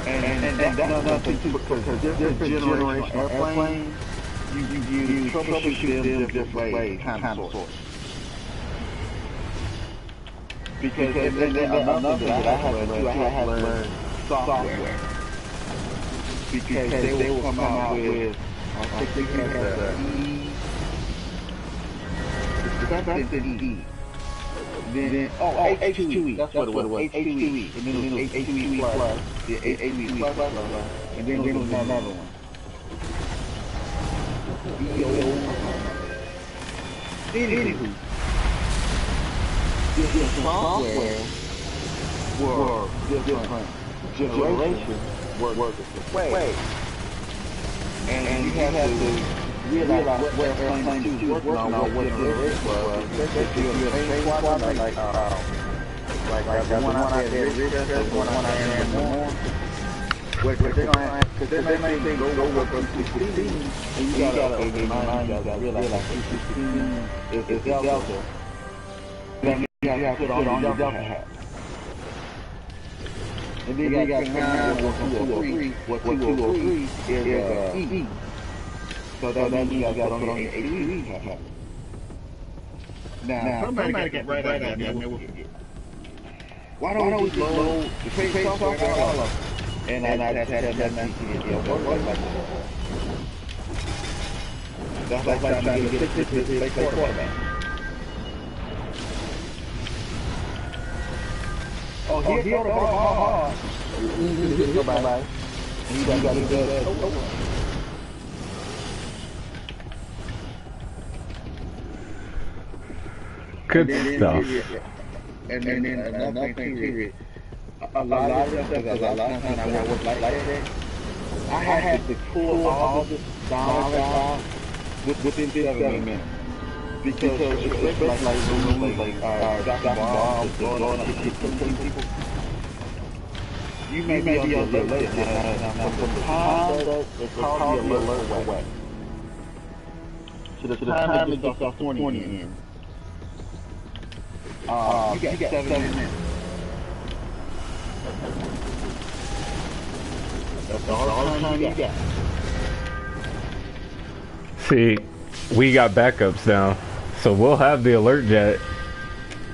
And that's nothing too, because different generation airplanes, you troubleshoot them different ways, kind of sort. Because another thing that I had to learn software. Because they will come out with, I think they have the E. That's the E. Then H2E. That's what it was. H2E. And then it was H2E plus. Yeah, H2E plus. And then there was another one. Anywho, the software were different generations work different ways. And you have to realize what airplane you was working on, what generation was. Especially if you're a train squadron, like the one out there, the one out there in the morning. Because they may think go work on 216, and you gotta realize that 216 is Delta. Then you have to put on your Delta hat. And then you got to count what 203. What 203 is E. So that means you got to put on your H2E hat. Now, somebody get right out there. Why don't we load the train software all of them? And I just had that like that's like trying to get a quarterback. Oh, he throw the ball hard. Nobody. And you got to do that. Good stuff. And then another thing too, a lot of stuff, because a lot of times when I work like that, I had to pull all this down within 7 minutes. Because especially like dropping balls, going up to people, you may be on the alert. Now, from the time that it's called the alert away, to the time it gets off 20 in, you got 7 minutes. That's the whole time you got. See, we got backups now, so we'll have the alert jet,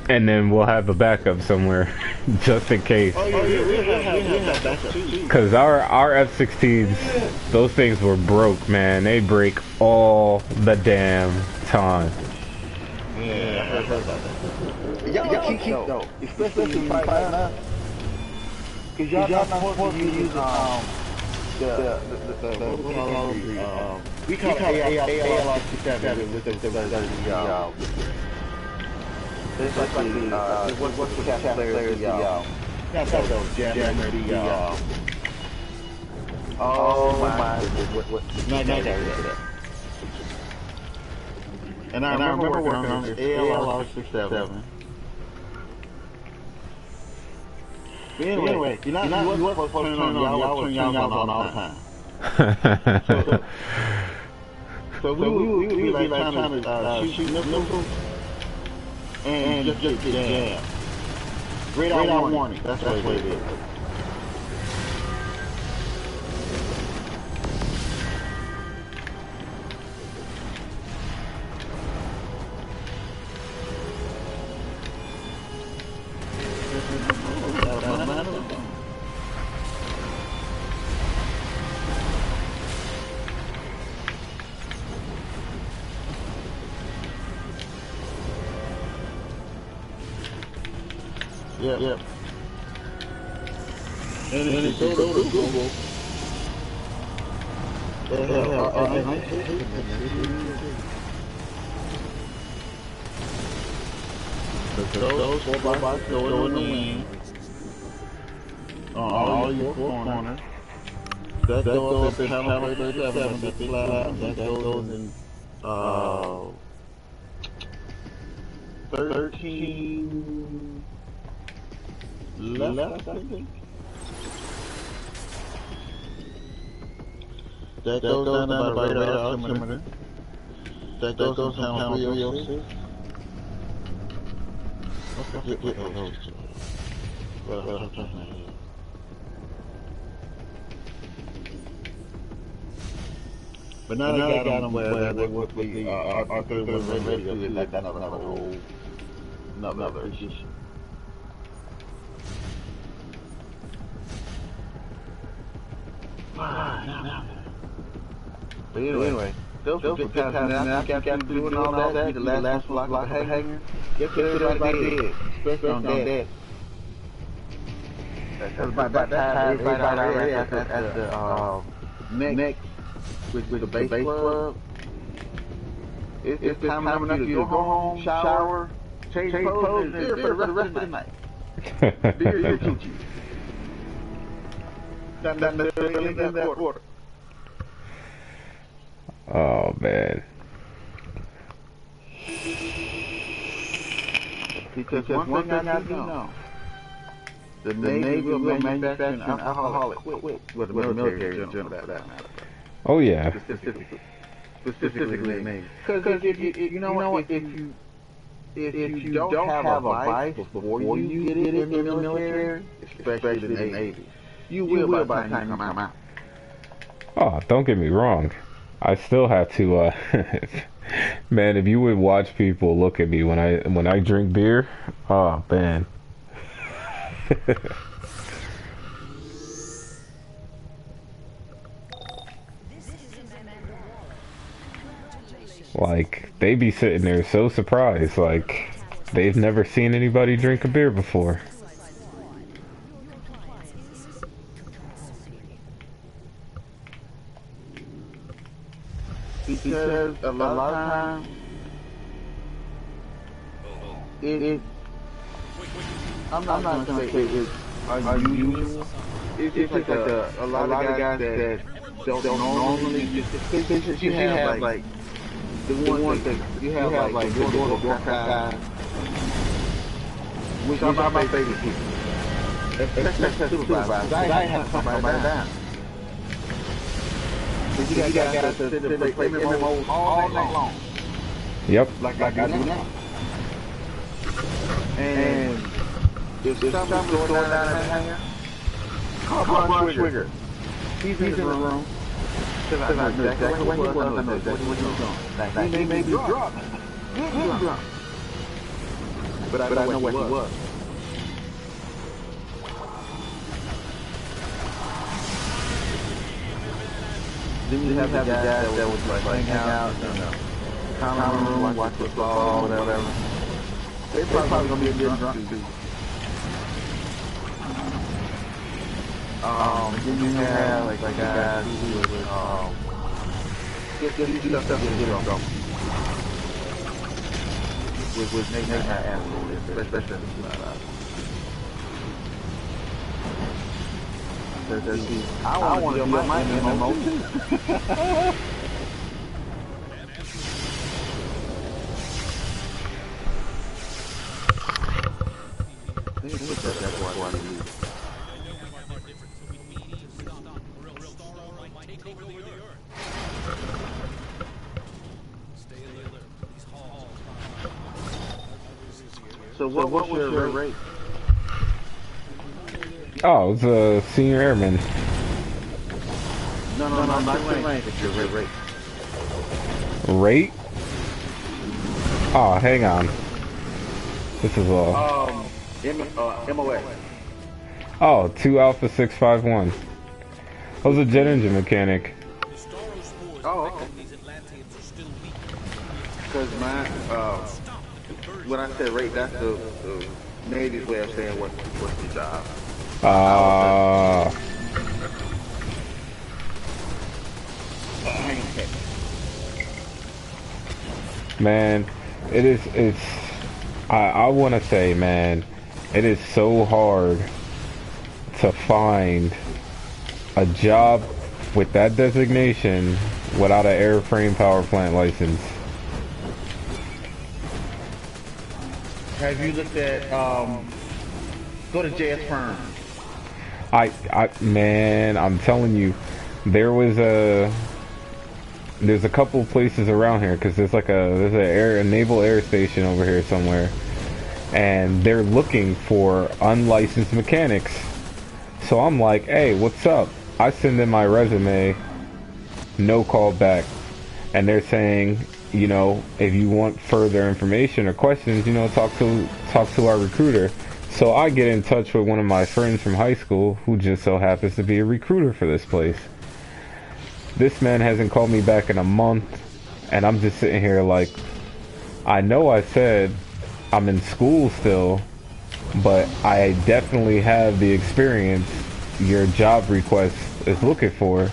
and then we'll have a backup somewhere, just in case. Oh yeah, we'll have backup too. Cause our F-16s, those things were broke, man. They break all the damn time. Yeah, I heard about that. Y'all keep though, especially right now, cause y'all not supposed to use we call it AR-67 with the it's like the what's the cap players, not those jam, oh my, what, and I remember working on this AR-67. Anyway, you're not supposed to turn y'all all the time. So we would be like trying to shoot missiles and just get jammed. Radar warning. That's what it is. Yep. And if you go to Google, those 4x4 go in the wing on all your four corners. That goes up in channel 37, that's flat, that goes in 13 left, I think. That goes down by the radar altimeter. That goes on channel 306. But now they got them where they would be artificial radio is like another whole another issue. But anyway, those were good times. Now you got them doing all that, the last block hanger. Guess what everybody did, especially on that. Because by that time, everybody already at the neck with the base club. It's time enough for you to go home, shower, change clothes, and beer for the rest of the night. Beer keeps you. Not necessarily in that order. Oh man. Because one thing I do know, the Navy will manufacture an alcoholic quick, with the military in general for that matter. Oh yeah. Specifically the Navy. Because if you know what, if you don't have a vice before you get it in the military, especially the Navy, you will by the time you come out. Oh, don't get me wrong. I still have to, man, if you would watch people look at me when I drink beer, oh, man. Like, they be sitting there so surprised, like, they've never seen anybody drink a beer before. Because a lot of times, I'm not gonna say it's unusual. It's just like a lot of guys that don't normally just you have like the ones that you have like the World of Warcraft guys, which are my favorite people. Especially supervisors. I have to come right down. But you got guys that sit and play MMOs all night long. Yep. Like I do now. And if something's going down in the hangar, call Brian Trigger. He's in the room. Because I know exactly what he was. I know exactly what he was doing. He may be drunk. Good drunk. But I know what he was. Then you have the guys that would like hang out in the common room, watch football, whatever. They're probably gonna be a bit drunk too. Then you have like guys who would get stuff to get drunk. With making that asshole, especially I want to do my MMO too. So what's your rate? Oh, it's a senior airman. No, not your rank, it's your rate. Rate? Oh, hang on. This is MOA. Oh, 2 Alpha 651. I was a jet engine mechanic. Oh, okay. Because mine, when I said rate, that's the Navy's way of saying what's the job. Man, I want to say, man, it is so hard to find a job with that designation without an airframe power plant license. Have you looked at, go to JS Firm? Man, I'm telling you, there's a couple places around here, because there's a naval air station over here somewhere, and they're looking for unlicensed mechanics. So I'm like, hey, what's up? I send in my resume, no call back, and they're saying, you know, if you want further information or questions, you know, talk to our recruiter. So I get in touch with one of my friends from high school who just so happens to be a recruiter for this place. This man hasn't called me back in a month, and I'm just sitting here like, I know I said I'm in school still, but I definitely have the experience your job request is looking for.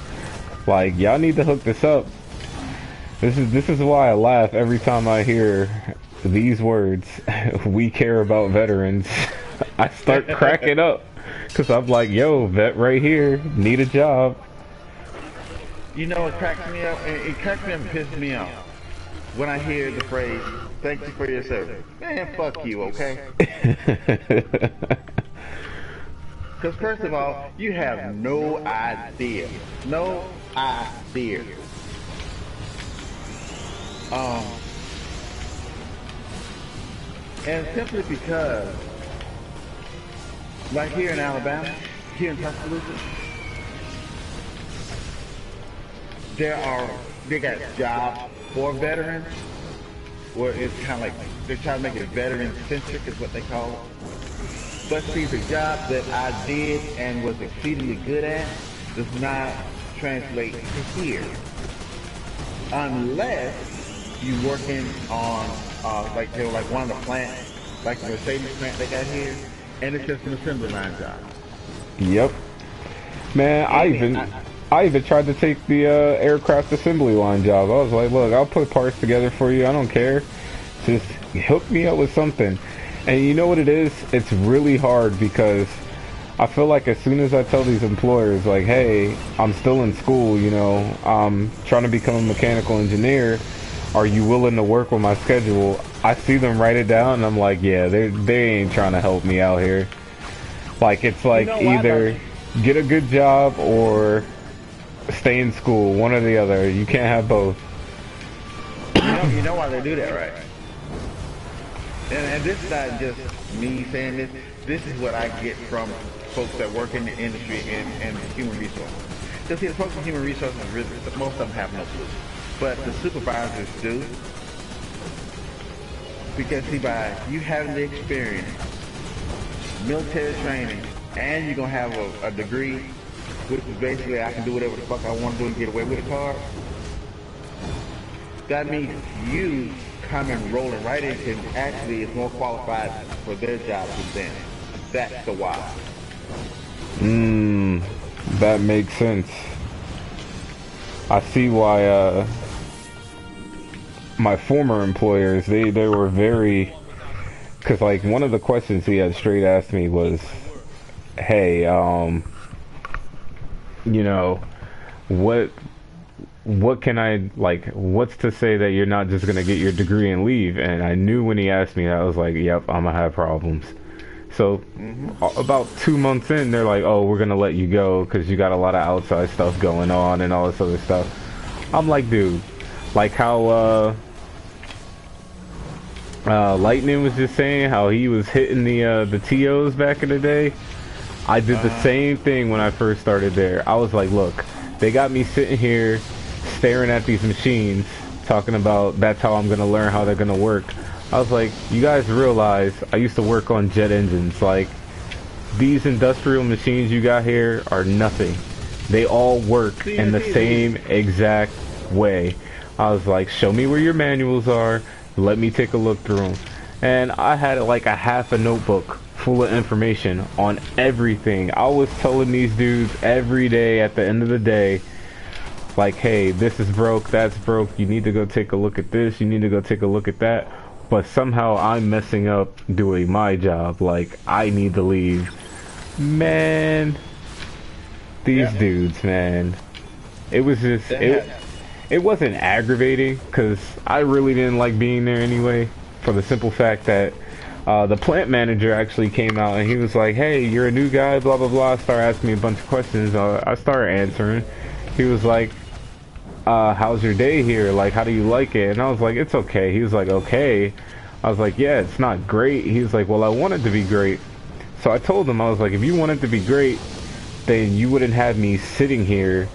Like, y'all need to hook this up. This is why I laugh every time I hear these words, we care about veterans. I start cracking up, because I'm like, yo, vet right here, need a job. You know, it cracks me up, and it cracks me up and pisses me off when I hear the phrase, thank you for your service. Man, fuck you, okay? Because first of all, you have no idea. No idea. And simply because, like here in Alabama, here in Tuscaloosa, they got jobs for veterans, where it's kind of like, they're trying to make it veteran-centric is what they call it. But see, the job that I did and was exceedingly good at does not translate to here. Unless you working on like they were like one of the plants, like the Mercedes plant they got here, and it's just an assembly line job. Yep. Man, I even tried to take the aircraft assembly line job. I was like, look, I'll put parts together for you. I don't care. Just hook me up with something. And you know what it is? It's really hard because I feel like as soon as I tell these employers, like, hey, I'm still in school, you know, I'm trying to become a mechanical engineer. Are you willing to work with my schedule? I see them write it down, and I'm like, yeah, they ain't trying to help me out here. Like, it's like either get a good job or stay in school, one or the other. You can't have both. You know why they do that, right? And this is not just me saying this. This is what I get from folks that work in the industry and human resources. Because see, the folks in human resources, most of them have no clue. But the supervisors do. Because see, by you having the experience, military training, and you're going to have a degree, which is basically I can do whatever the fuck I want to do and get away with a card. That means you coming rolling right in and actually is more qualified for their job than them. That's the why. That makes sense. I see why my former employers, they were very, because like one of the questions he had straight asked me was, hey, you know, what can I, like, what's to say that you're not just gonna get your degree and leave? And I knew when he asked me that, I was like, yep, I'm gonna have problems. So about 2 months in, they're like, oh, we're gonna let you go because you got a lot of outside stuff going on and all this other stuff. I'm like, dude, like how Lightning was just saying how he was hitting the TOs back in the day. I did the same thing when I first started there. I was like, look, they got me sitting here staring at these machines, talking about that's how I'm gonna learn how they're gonna work. I was like, you guys realize I used to work on jet engines. Like, these industrial machines you got here are nothing. They all work in the same exact way. I was like, show me where your manuals are. Let me take a look through them. And I had like a half a notebook full of information on everything. I was telling these dudes every day at the end of the day, like, hey, this is broke, that's broke, you need to go take a look at this, you need to go take a look at that. But somehow I'm messing up doing my job. Like, I need to leave. Man, these dudes, man. It was just, it wasn't aggravating, because I really didn't like being there anyway, for the simple fact that the plant manager actually came out and he was like, hey, you're a new guy, blah, blah, blah. Started asking me a bunch of questions. I started answering. He was like, how's your day here? Like, how do you like it? And I was like, it's okay. He was like, okay. I was like, yeah, it's not great. He was like, well, I want it to be great. So I told him, I was like, if you want it to be great, then you wouldn't have me sitting here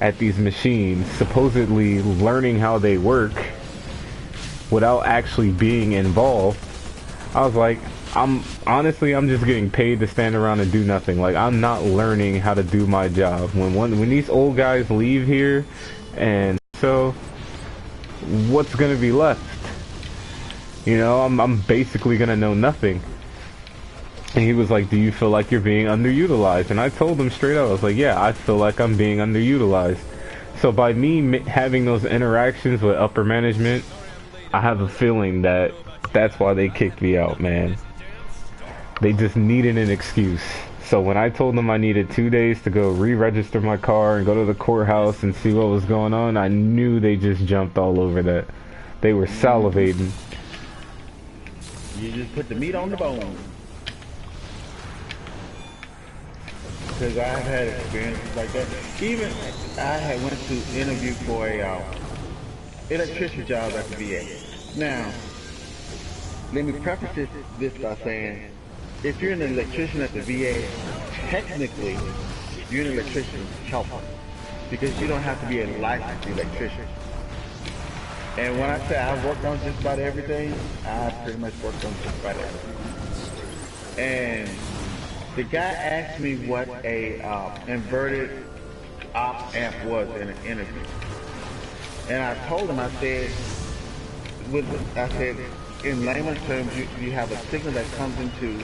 at these machines, supposedly learning how they work without actually being involved. I was like, I'm just getting paid to stand around and do nothing. Like, I'm not learning how to do my job. When these old guys leave here, and so what's gonna be left? You know, I'm basically gonna know nothing. And he was like, do you feel like you're being underutilized? And I told him straight up, I was like, yeah, I feel like I'm being underutilized. So by me having those interactions with upper management, I have a feeling that that's why they kicked me out, man. They just needed an excuse. So when I told them I needed 2 days to go re-register my car and go to the courthouse and see what was going on, I knew they just jumped all over that. They were salivating. You just put the meat on the bone. Because I've had experiences like that. Even I had went to interview for a electrician job at the VA. Now, let me preface this by saying, if you're an electrician at the VA, technically, you're an electrician helper. Because you don't have to be a licensed electrician. And when I say I've worked on just about everything, I pretty much worked on just about everything. And the guy asked me what a inverted op amp was in an interview. And I told him, I said, with I said, in layman's terms, you have a signal that comes into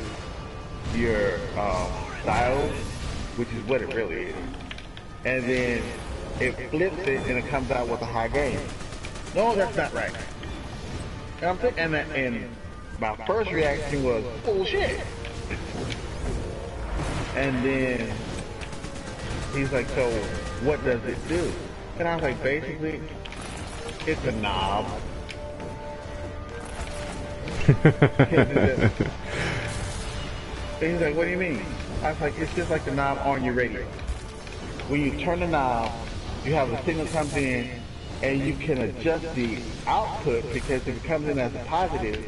your diode, which is what it really is, and then it flips it and it comes out with a high gain. No, that's not right. And I'm thinking, and my first reaction was bullshit. And then he's like, so what does it do? And I was like, basically, it's a knob. And he's like, what do you mean? I was like, it's just like the knob on your radio. When you turn the knob, you have a signal comes in, and you can adjust the output, because if it comes in as a positive,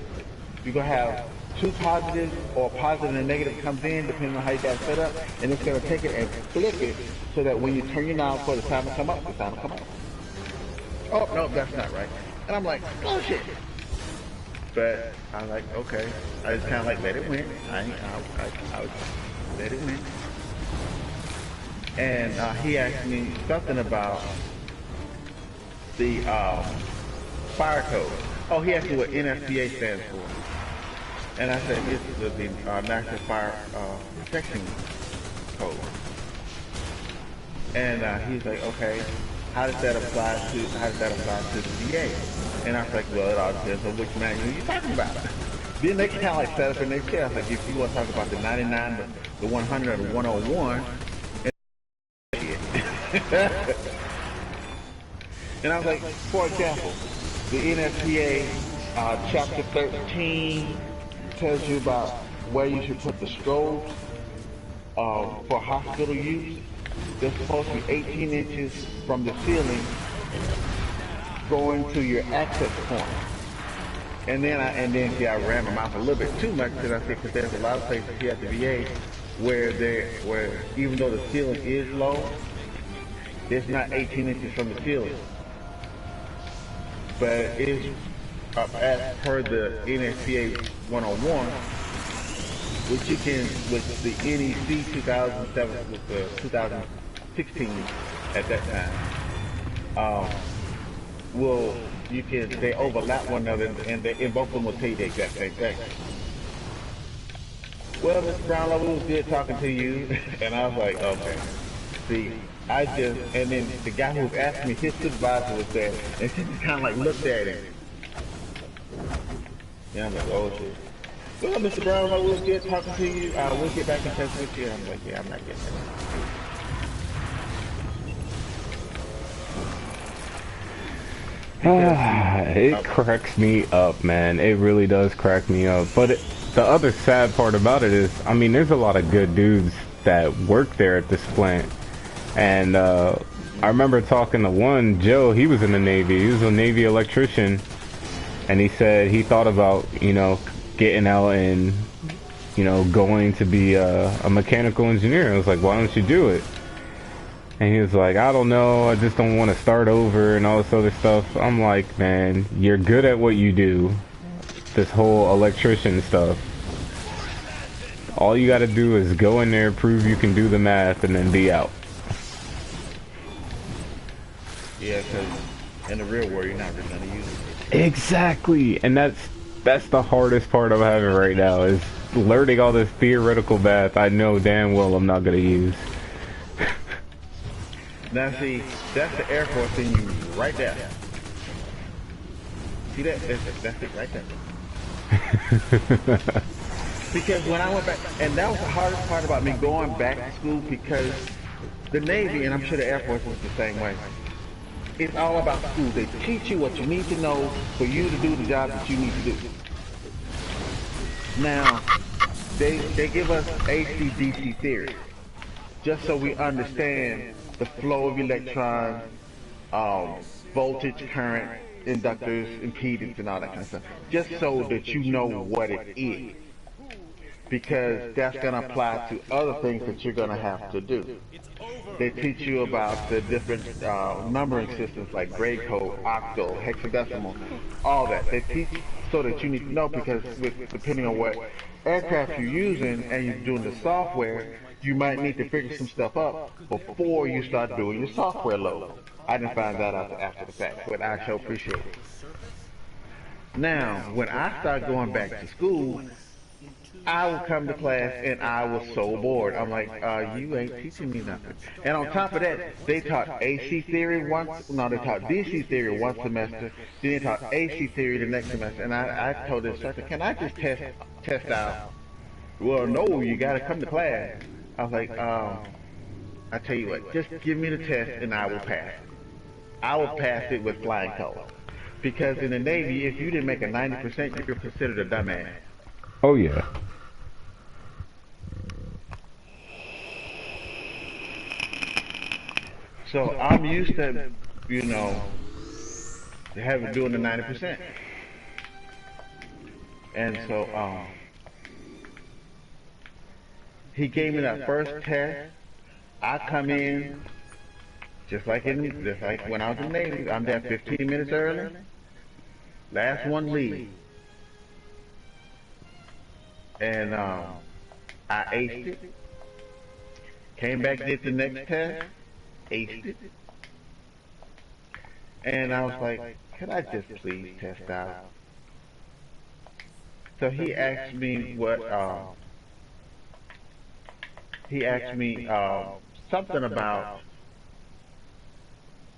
you're going to have two positives, or positive and negative comes in, depending on how you got it set up, and it's going to take it and flip it, so that when you turn your knob for the sound to come up, the sound will come out. Oh, no, that's not right. And I'm like, oh shit. But I was like, okay. I just kind of like let it win. I was let it win. And he asked me something about the fire code. Oh, he asked me what NFPA stands for. And I said, it's the National Fire Protection Code. And he's like, okay, how does that apply to the VA? And I was like, well, it all depends on which manual you're talking about. Then they kind of like set up in their chair. I was like, if you want to talk about the 99, the 100, and the 101, and I was like, for example, the NFPA chapter 13 tells you about where you should put the strobes for hospital use. They're supposed to be 18 inches from the ceiling going to your access point. And then see, I ran my mouth a little bit too much, because I said, because there's a lot of places here at the VA where even though the ceiling is low, it's not 18 inches from the ceiling. But it is, as per the NFPA 101, which you can, with the NEC 2007, with the 2016 at that time, they overlap one another, and both of them will tell you the exact same thing. Well, Mr. Brownlow, it was good talking to you, and I was like, okay. See, and then the guy who was asking me, his supervisor was there, and she just kind of like looked at him. Yeah, I'm like, oh shit. Well, Mr. Brownlow, it was good talking to you. We'll get back in touch with you. And I'm like, yeah, I'm not getting that. It cracks me up, man. It really does crack me up. But the other sad part about it is, I mean, there's a lot of good dudes that work there at this plant. And I remember talking to one, Joe, he was in the Navy. He was a Navy electrician. And he said he thought about, getting out and, going to be a mechanical engineer. I was like, why don't you do it? And he was like, I don't know, I just don't want to start over and all this other stuff. I'm like, man, you're good at what you do. This whole electrician stuff. All you got to do is go in there, prove you can do the math, and then be out. Yeah, because in the real world, you're not really going to use it. Exactly, and that's the hardest part I'm having right now, is learning all this theoretical math I know damn well I'm not going to use. Now see, that's the Air Force in you right there. See that? That's it right there. Because when I went back, and that was the hardest part about me going back to school, because the Navy, and I'm sure the Air Force was the same way, it's all about school. They teach you what you need to know for you to do the job that you need to do. Now, they give us AC/DC theory, just so we understand the flow of electrons, voltage, current, inductors, impedance, and all that kind of stuff. Just so that you know what it is. Because that's going to apply to other things that you're going to have to do. They teach you about the different numbering systems like grade code, octal, hexadecimal, all that. They teach so that you need to know, because depending on what aircraft you're using and you're doing the software, you might need to figure some stuff up before you start doing your software load. I didn't find that out after the fact, but I sure appreciate it. Now, when I started going back to school, I would come to class and I was so bored. I'm like, you ain't teaching me nothing. And on top of that, they taught AC theory once, no, they taught DC theory one semester, then they taught AC theory the next semester. And I told the instructor, can I just test out? Well, no, you gotta come to class. I was like, I tell you what, just give me the test and I will pass it. I will pass it with flying colors. Because in the Navy, if you didn't make a 90%, you're considered a dumbass. Oh yeah. So I'm used to, doing the 90%. And so he gave me that first test. I come in just like when I was in the Navy. I'm there 15 minutes early. Last one leave. And I aced it. Came back, did the next test, aced it. And I was like, could I just please test out? So he asked me something about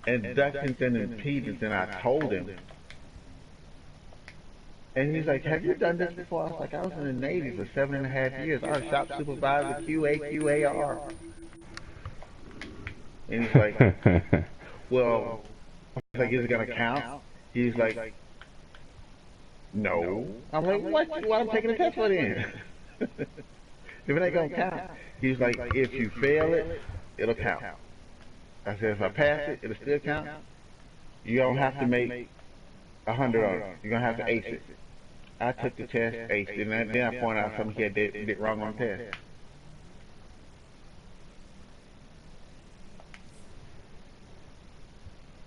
inductance and impedance, and I told him. And he's like, have you done this before? I was like, I was in the Navy for 7.5 years. I was shop supervisor, QA, QAR. And he's like, well, I was like, is it going to count? He's like, no. I'm like, what? Why I'm taking a test for then? If it ain't going to count. He's like, if you fail it, it'll count. I said, if I pass it, it'll still count. You don't have to make 100 on it. You're going to have to ace it. I took the test, aced it, and then I pointed out something he did wrong on the test.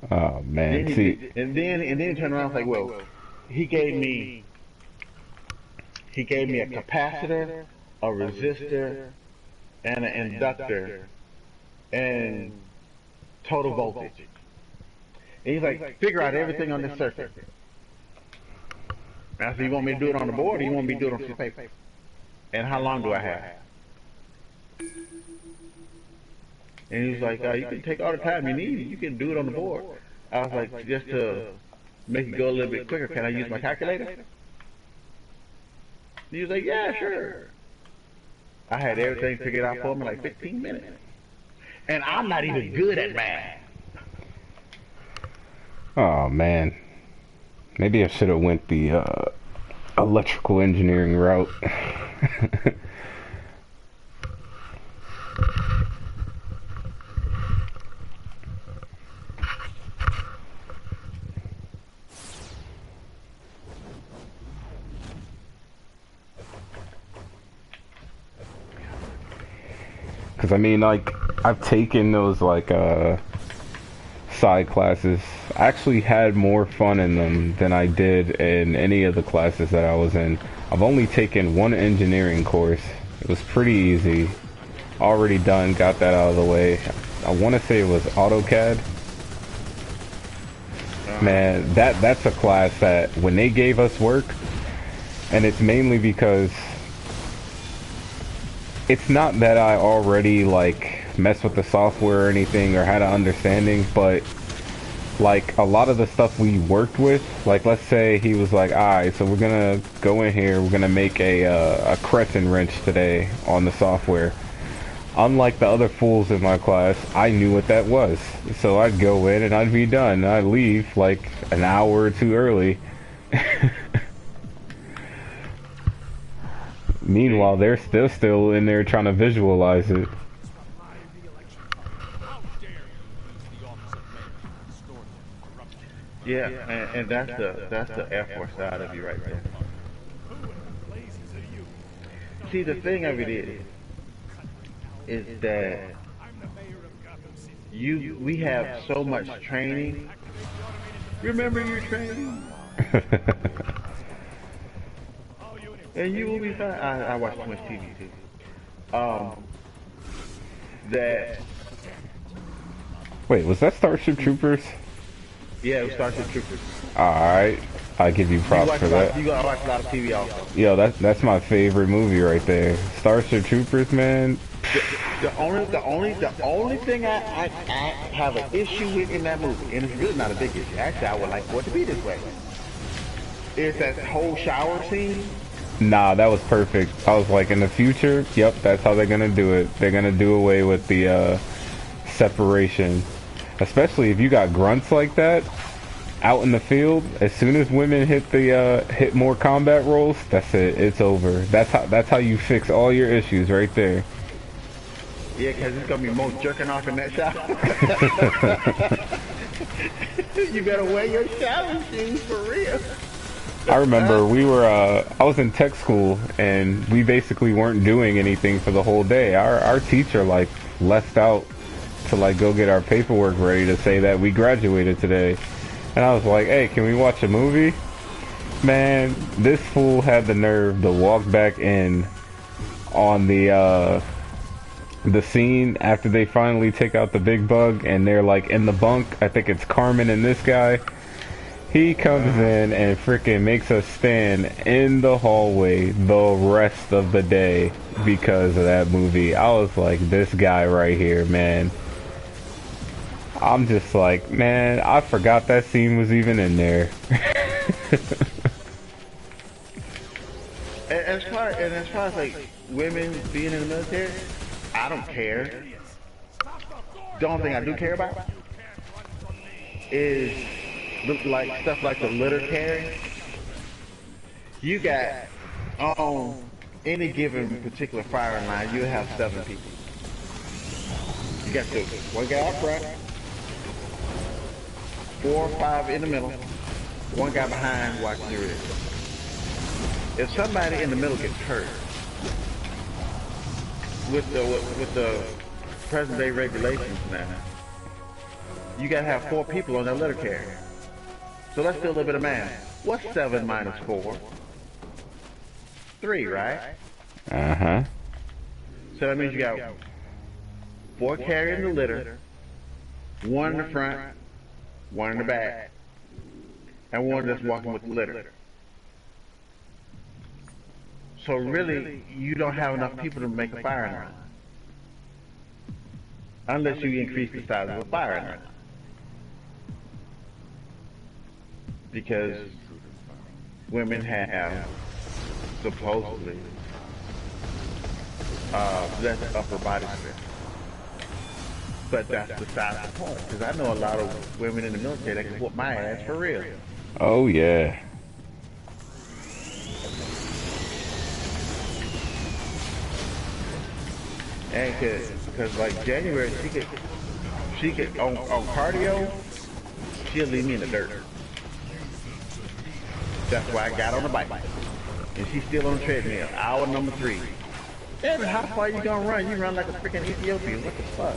Oh man, and then he turned around and was like, well, he gave me a capacitor, a resistor, and an inductor, and total voltage. And he's like, figure out everything on this circuit. I said, you want me to do it on the board, or you want me to do it on piece of paper? And how long do I have? And he was like, you can take all the time you need. You can do it on the board. I was like, just to make it go a little bit quicker, can I use my calculator? He was like, yeah, sure. I had everything figured out for him in like 15 minutes. And I'm not even good at math. Oh man, maybe I should have went the electrical engineering route. Because I mean, like, I've taken those like side classes. I actually had more fun in them than I did in any of the classes that I was in. I've only taken one engineering course. It was pretty easy. Already done, got that out of the way. I want to say it was AutoCAD. Man, that's a class that when they gave us work, and it's mainly because it's not that I already like mess with the software or anything or had an understanding, but like a lot of the stuff we worked with, like let's say he was like, alright, so we're gonna go in here, we're gonna make a crescent wrench today on the software. Unlike the other fools in my class, I knew what that was. So I'd go in and I'd be done. I'd leave like an hour or two early. Meanwhile, they're still in there trying to visualize it. Yeah, and that's the Air Force side of you right there. See, the thing of it is that we have so much training. Remember your training? And you will be fine. I watch too much TV too. That. Wait, was that Starship Troopers? Yeah, it was Starship Troopers. Alright. I give you props for that. You gotta watch a lot of TV also. Yo, that's my favorite movie right there. Starship Troopers, man. The only thing I have an issue with in that movie, and it's really not a big issue. Actually, I would like for it to be this way. Is that whole shower scene? Nah, that was perfect. I was like, in the future, yep, that's how they're gonna do it. They're gonna do away with the separation, especially if you got grunts like that out in the field. As soon as women hit the hit more combat roles, that's it. It's over. That's how you fix all your issues right there. Yeah, because it's gonna be most jerking off in that shower. You better wear your shower shoes for real. I remember we were, I was in tech school, and we basically weren't doing anything for the whole day. Our teacher, like, left out to, like, go get our paperwork ready to say that we graduated today. And I was like, hey, can we watch a movie? Man, this fool had the nerve to walk back in on the scene after they finally take out the big bug, and they're, like, in the bunk. I think it's Carmen and this guy. He comes in and freaking makes us stand in the hallway the rest of the day because of that movie. I was like, this guy right here, man. I'm just like, man, I forgot that scene was even in there. As far as like women being in the military, I don't care. The only thing I do care about is like stuff like the litter carry. You got on any given particular firing line, you have 7 people. You got one guy up front, 4 or 5 in the middle, one guy behind watching the rear. If somebody in the middle gets hurt, with the present day regulations now, you gotta have 4 people on that litter carrier. So let's do a little bit of math. What's 7 minus 4? 3, right? Uh-huh. So that means you got 4 carrying the litter, 1 in the front, 1 in the back, and 1 that's walking with the litter. So really, you don't have enough people to make a firing line. Unless you increase the size of a firing line. Because women have supposedly less upper body strength. But that's beside the point. Because I know a lot of women in the military that can whoop my ass for real. Oh yeah. And because like January, she could on cardio, she'll leave me in the dirt. That's why I got on the bike. And she's still on the treadmill. Hour number 3. Yeah, but how far you gonna run? You run like a freaking Ethiopian. What the fuck?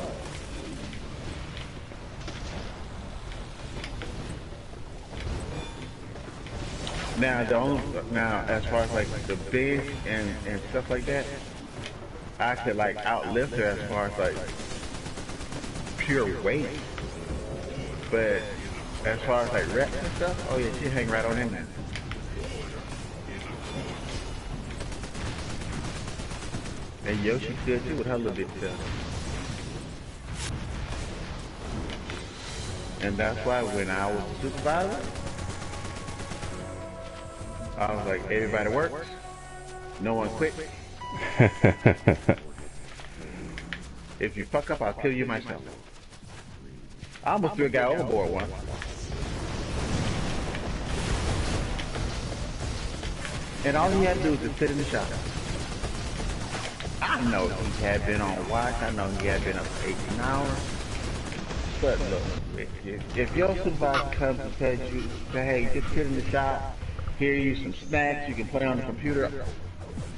Now as far as like the bench and stuff like that, I could like outlift her as far as like pure weight. But as far as like reps and stuff, oh yeah, she hang right on in there. And Yoshi could too with her little bit stuff. And that's why when I was a supervisor, I was like, everybody works, no one quits. If you fuck up, I'll kill you myself. I almost threw a guy overboard once. And all he had to do was just sit in the shop. I know he had been on watch. I know he had been up for 18 hours. But look, if your supervisor comes and tells you, hey, just sit in the shop, here you some snacks, you can play on the computer,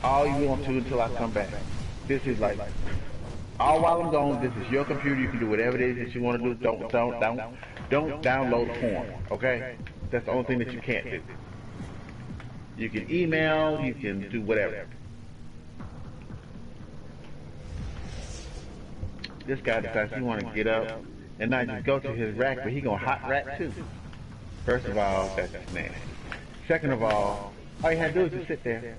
all you want to until I come back. This is like, all while I'm gone, this is your computer, you can do whatever it is that you want to do. Don't download porn, okay? That's the only thing that you can't do. You can email, you can do whatever. This guy decides he want to get up and not just go to his rack, but he gonna hot rack too. First of all, that's nasty. Second of all you had to do is just sit there.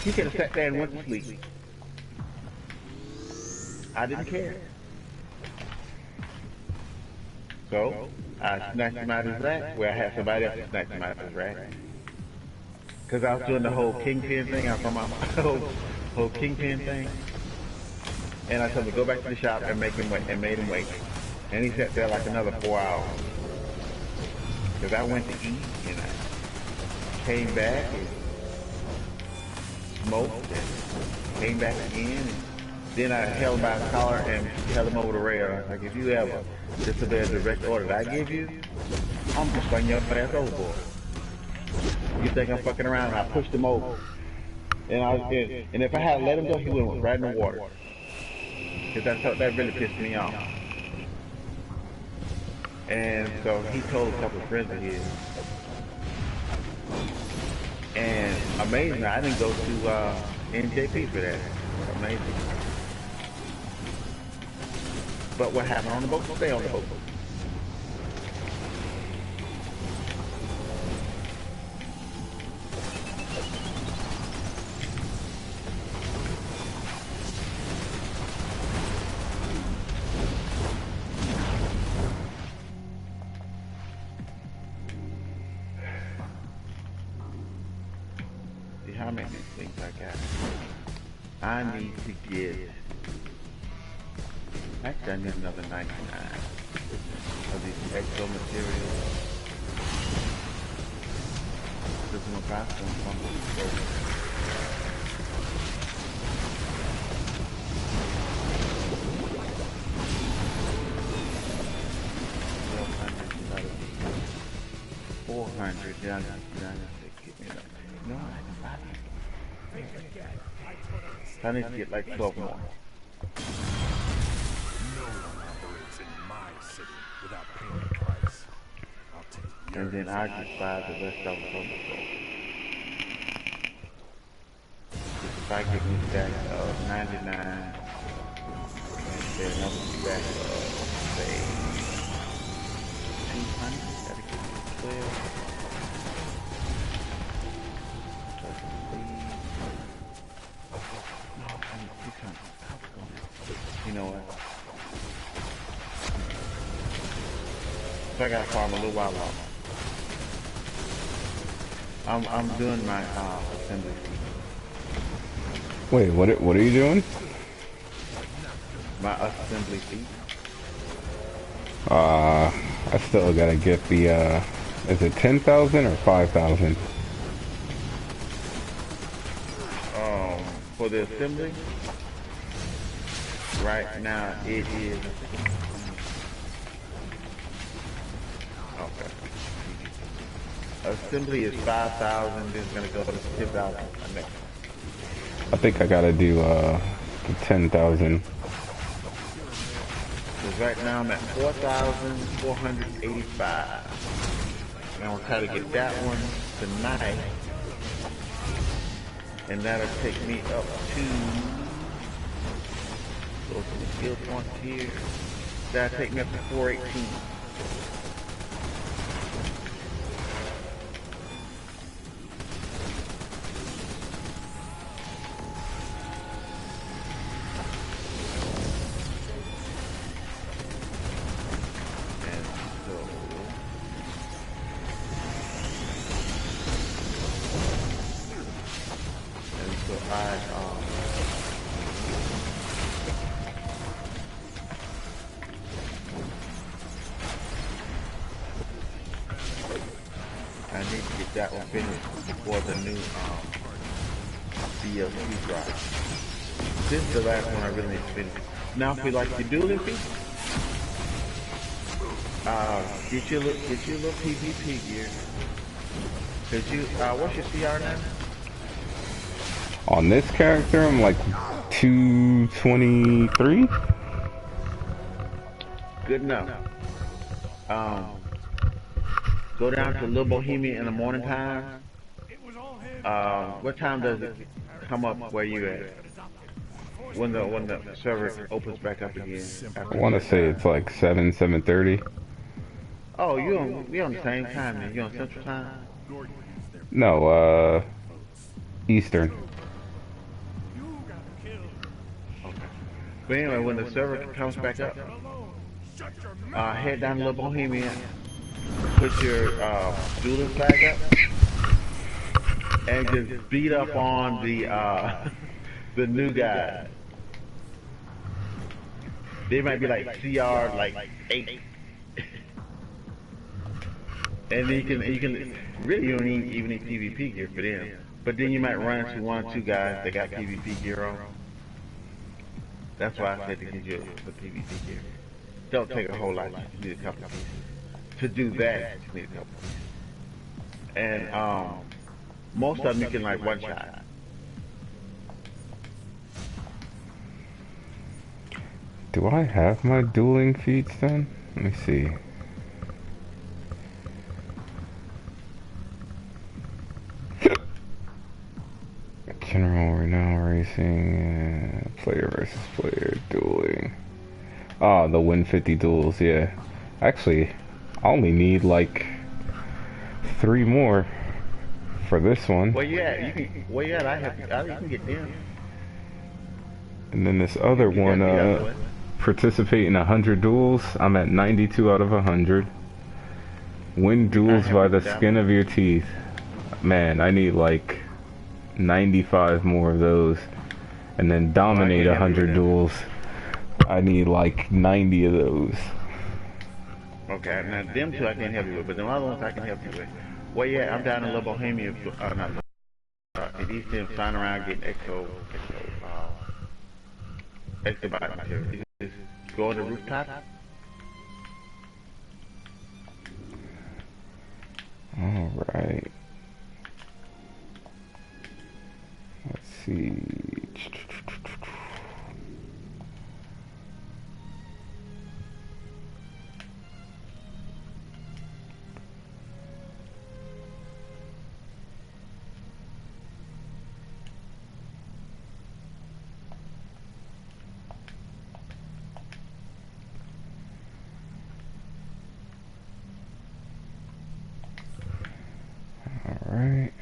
He could have sat there and went to sleep. I didn't care. So, I snatched him out of his rack, where I had somebody else to snatch him out of his rack. Because I was doing the whole kingpin thing, I was talking about my whole kingpin thing. And I told him to go back to the shop and make him wait, and made him wait. And he sat there like another 4 hours. Because I went to eat, and I came back and smoked and came back again. And then I held him by his collar and held him over the rail. Like, if you ever disobey a direct order that I give you, I'm just throwing your ass overboard. You think I'm fucking around? And I pushed him over. And if I had let him go, he would have went right in the water. Because that really pissed me off. And so he told a couple of friends of his. And amazing, I didn't go to NJP for that. Amazing. But what happened on the boat? Stay on the boat. See how many things I got. I need to get. Actually, I need another 99 of these exo materials. This is my costume from the store. $400 down to get me that. No, I can buy that. I need to get like 12 more. And then I just buy the rest of them from the store. If I get me stack of 99, and then another stack of, say, 200, that'll get me 12. No, I need 600. You know what? So I gotta farm a little while longer. I'm doing my assembly. Wait, what are you doing? My assembly feet. I still gotta get the is it 10,000 or 5,000? For the assembly, right now it is. Okay. Assembly is 5,000, then it's gonna go to 10,000 next. I think I gotta do the 10,000. Because right now I'm at 4,485. And I'm gonna try to get that one tonight. And that'll take me up to, go to the skill points here. That'll take me up to 418. I need to get that one finished before the new DLC drops. This is the last one I really need to finish. Now, if you like the dueling feat, get your little PvP gear. Cause you, what's your CR now? On this character, I'm like 223. Good enough. Go down to Little Bohemia in the morning time. What time does it come up where you at? When the server opens back up again? I want to say it's like 7:30. Oh, we on the same time then. You on Central Time? No, Eastern. But anyway, when the server comes back up, head down to Little Bohemia, put your dueling flag up, and just beat up on the the new guys. They might be like CR like 8. And then you can really you don't even need PvP gear for them. But then you might run into 1 or 2 guys that got PvP gear on. That's why I said to get you the PvP gear. Don't take a whole lot, you just need a couple of pieces. To do that, you need a couple of pieces. And most of them you can like one shot. Do I have my dueling feats then? Let me see. General renown racing, player versus player dueling. Ah, the win 50 duels, yeah. Actually, I only need like 3 more for this one. Well, yeah, you can. Well, yeah, you can get them. And then this other one, participate in 100 duels. I'm at 92 out of 100. Win duels by the skin of your teeth. Man, I need like 95 more of those. And then dominate 100 duels. I need like 90 of those. Okay, now them 2 I can't help you with, but the other ones I can help you with. Well, yeah, I'm down in Little Bohemia, not in East End, flying around getting exo body material. You just go on the rooftop. Alright. Let's see. Alright.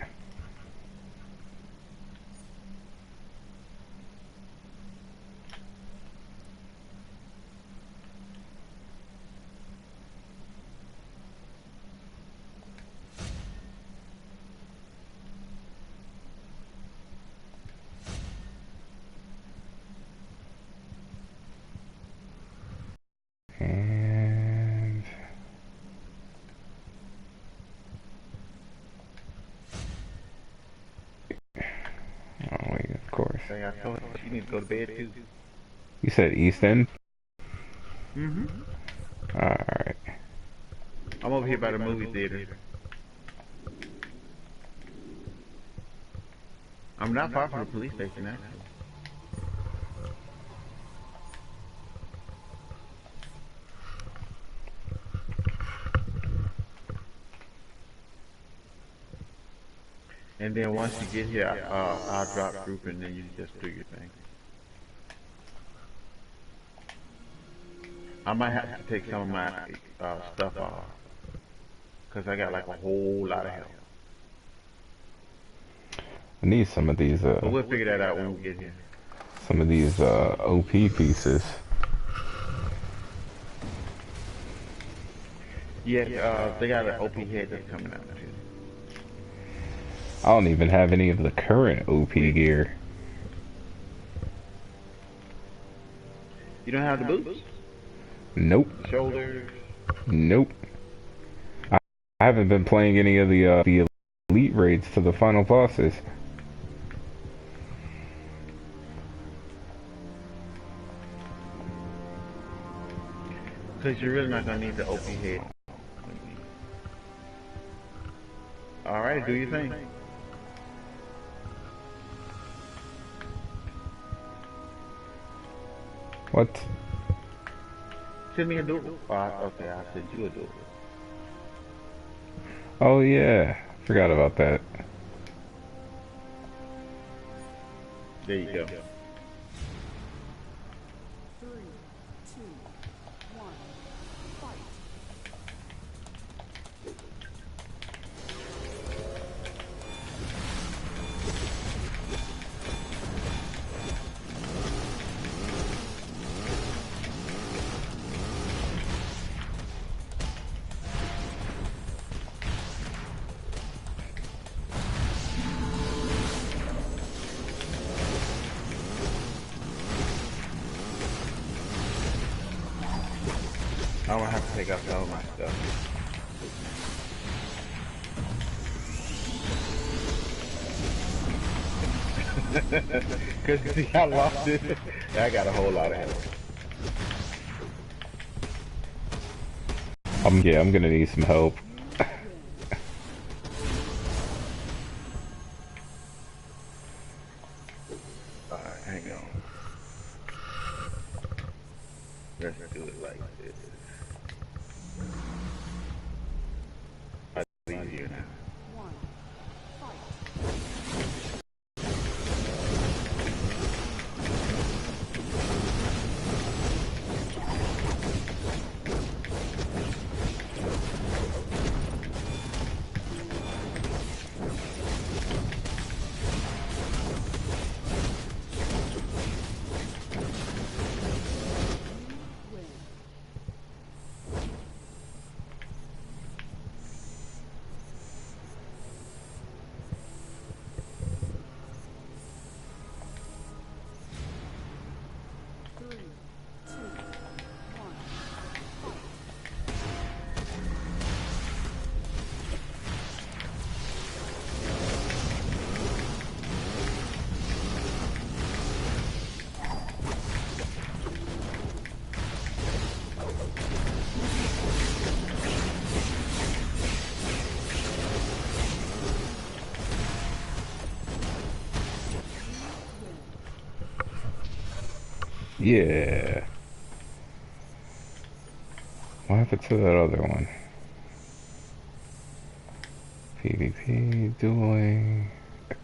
And oh wait, of course. I told you need to go to bed too. You said East End? Mm-hmm. Alright. I'm over here by the movie theater. I'm not far from the police station, actually. And then once you get here, I'll drop group and then you just do your thing. I might have to take some of my stuff off. Because I got like a whole lot of help. I need some of these, but we'll figure that out when we get here. Some of these, OP pieces. Yeah, they got an OP head that's coming out too. I don't even have any of the current OP gear. You don't have the boots? Nope. Shoulders? Nope. I haven't been playing any of the elite raids to the final bosses. Because you're really not going to need the OP head. Alright, do your thing. What? Send me a duel. Oh, okay, I'll send you a duel. Oh yeah, forgot about that. There you go. 3, 2, 1, fight. I'm gonna have to take out some of my stuff. Cause you see, I lost it. I got a whole lot of health. Yeah, I'm gonna need some help. Alright, hang on. Let's do it like this. It's easier now. Yeah. What happened to that other one? PvP, dueling.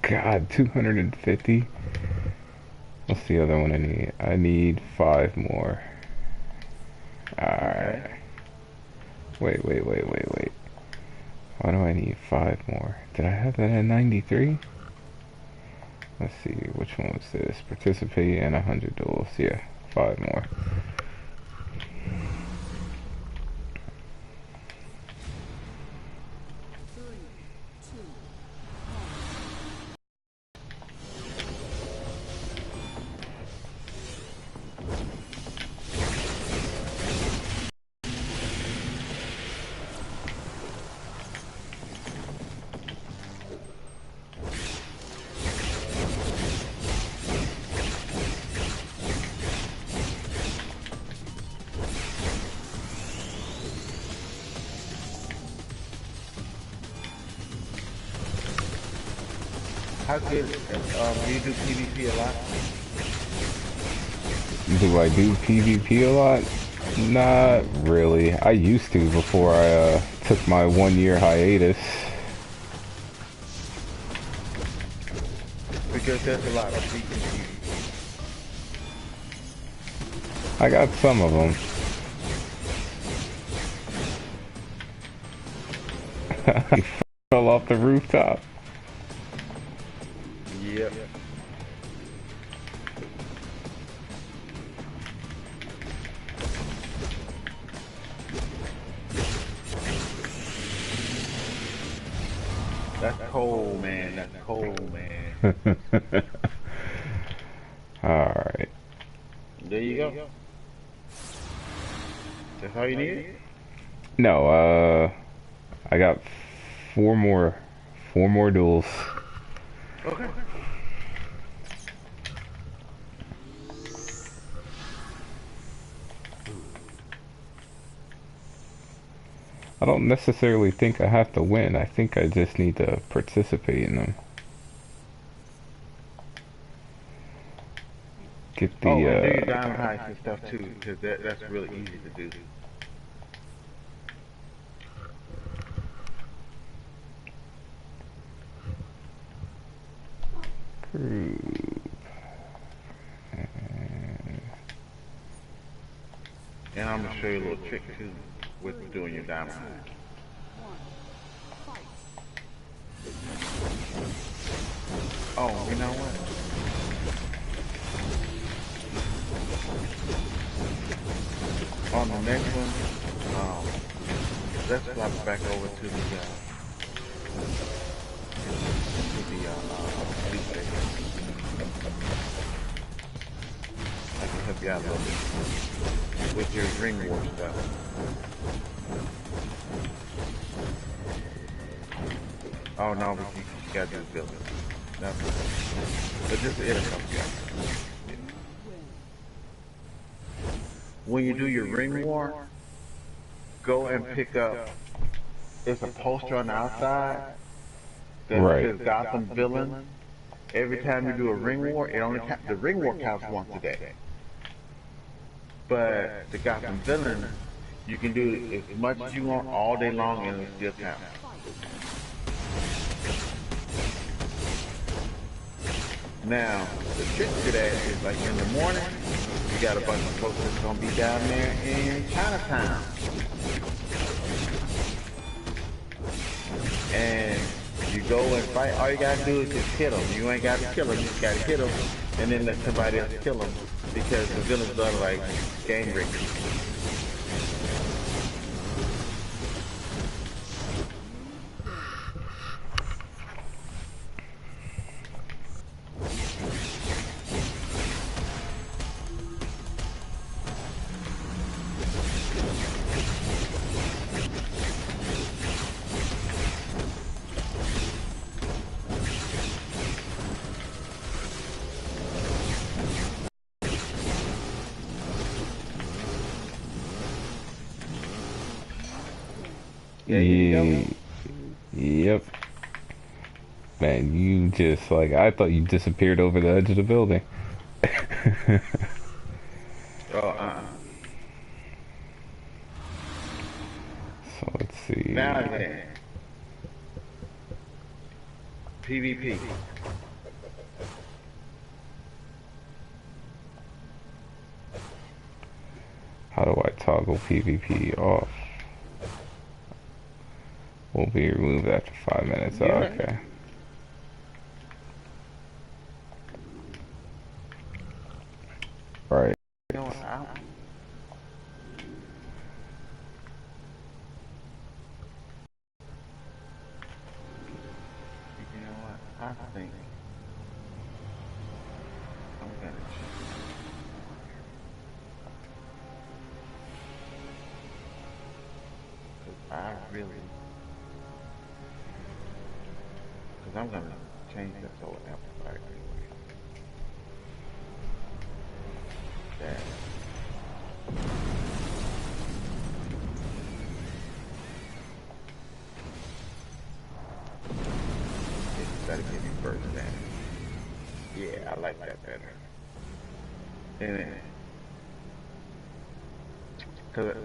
God, 250? What's the other one I need? I need 5 more. Alright. Wait. Why do I need 5 more? Did I have that at 93? Let's see, which one was this? Participate in 100 duels. Yeah, 5 more. How good, do you do PvP a lot? Do I do PvP a lot? Not really. I used to before I took my 1-year hiatus. Because there's a lot of PvP. I got some of them. He fell off the rooftop. Yep. That's cold, man. That's cold, man. Alright. There you go. That's all you need? No, I got 4 more duels. Okay. I don't necessarily think I have to win. I think I just need to participate in them. Get the, and do your diamond heights and stuff too, because that's really easy to do. And I'm going to show you a little trick too with doing your diamond heights. Oh, you know what? On the next one, let's flip back over to the police station. I can help Yeah, I love it. With your ring war stuff. Oh no, but you gotta do the building. But just it'll help you out. When you do your ring war, go and pick up. It's a poster on the outside that says Gotham villain. Every time you do a ring war, it only the ring war counts once a day. But the Gotham villain, you can do as much as you want all day long and it'll still count. Now, the trick to that is like in the morning, you got a bunch of folks that's gonna be down there in Chinatown. And you go and fight, all you gotta do is just hit them. You ain't gotta kill them, you just gotta hit them and then let somebody else kill them because the villains are like gang raping. Yep. Man, you just like I thought you disappeared over the edge of the building. So let's see. Now then, PvP. How do I toggle PvP off? Will be removed after 5 minutes. Oh, okay. Right. You know what? I think I'm gonna change. Because I'm gonna change this whole amplifier anyway. That. That'll give you first damage. Yeah, I like that better. And because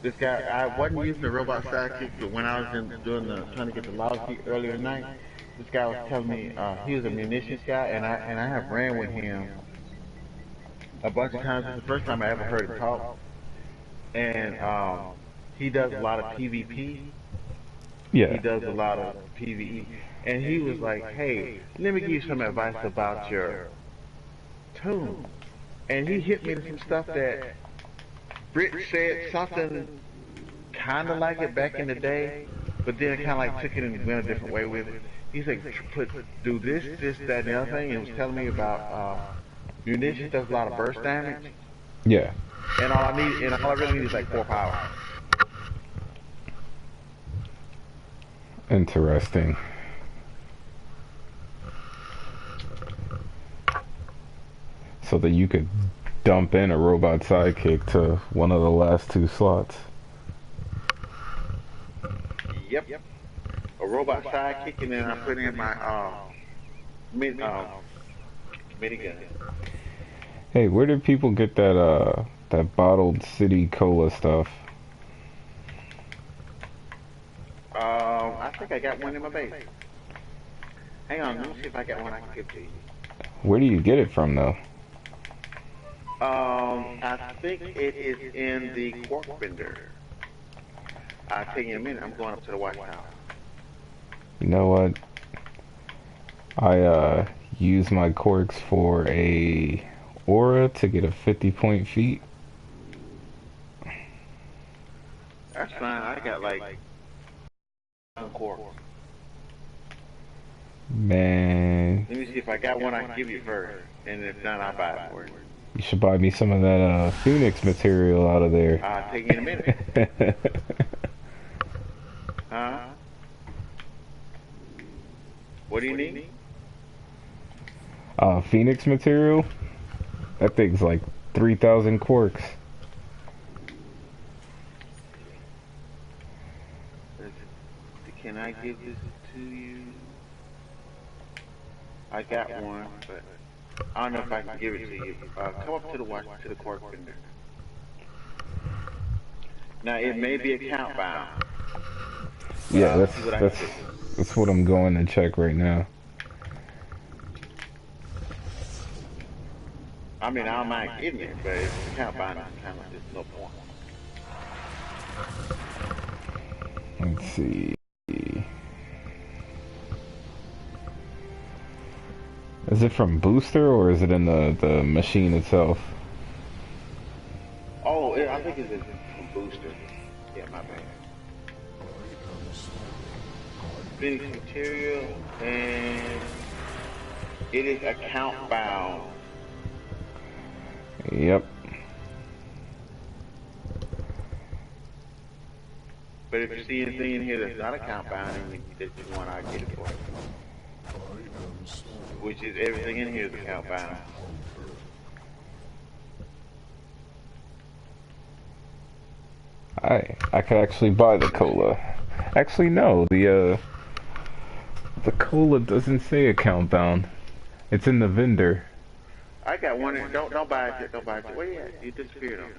this guy, I wasn't using the robot sidekick, but when I was trying to get the log key earlier tonight, this guy was telling me he was a munitions guy, and I have ran with him a bunch of times. This is the first time I ever heard him talk, and he does a lot of PvP. Yeah. He does a lot of PvE, and he was like, "Hey, let me give you some advice about your tune," and he hit me with some stuff that Britt said something kind of like it back in the day, but then kind of like took it and went a different way with it. He said, do this, that, and the other thing. And he was telling me about munitions does a lot of burst damage. Yeah. And all I really need is like 4 power. Interesting. So that you could dump in a robot sidekick to one of the last 2 slots. Yep. A robot sidekick, and then I put in my minigun. Hey, where did people get that that bottled city cola stuff? I think I got one in my base. Hang on, let me see if I got one I can give to you. Where do you get it from, though? I think it is in the quark bender. I'll tell you in a minute. I'm going up to the White House. You know what? I use my corks for a aura to get a 50-point feat. That's fine. I got like quarks. Man. Let me see if I got one I can give you first, and if not, I'll buy it for you. You should buy me some of that Phoenix material out of there. I'll take you in a minute. Huh? What do you need? Phoenix material? That thing's like 3,000 quarks. Can I give this to you? I got one, but I don't know if I can give it to you. Come up to the quark vendor. Now it may be account bound. Yeah, that's what I'm going to check right now. I mean, I don't mind getting it, but it's account bound. Kind of just no point. Let's see. Is it from Booster or is it in the machine itself? Oh, I think it's from Booster. Yeah, my bad. Phoenix material, and it is account bound. Yep. But if you see anything in here that's not account bound and that you want, I get it for you. Which is everything in here is account bound. I could actually buy the cola. Actually, no, the cola doesn't say account bound. It's in the vendor. I got one. Don't buy it yet. Don't buy it yet. Where you at? You disappeared on me.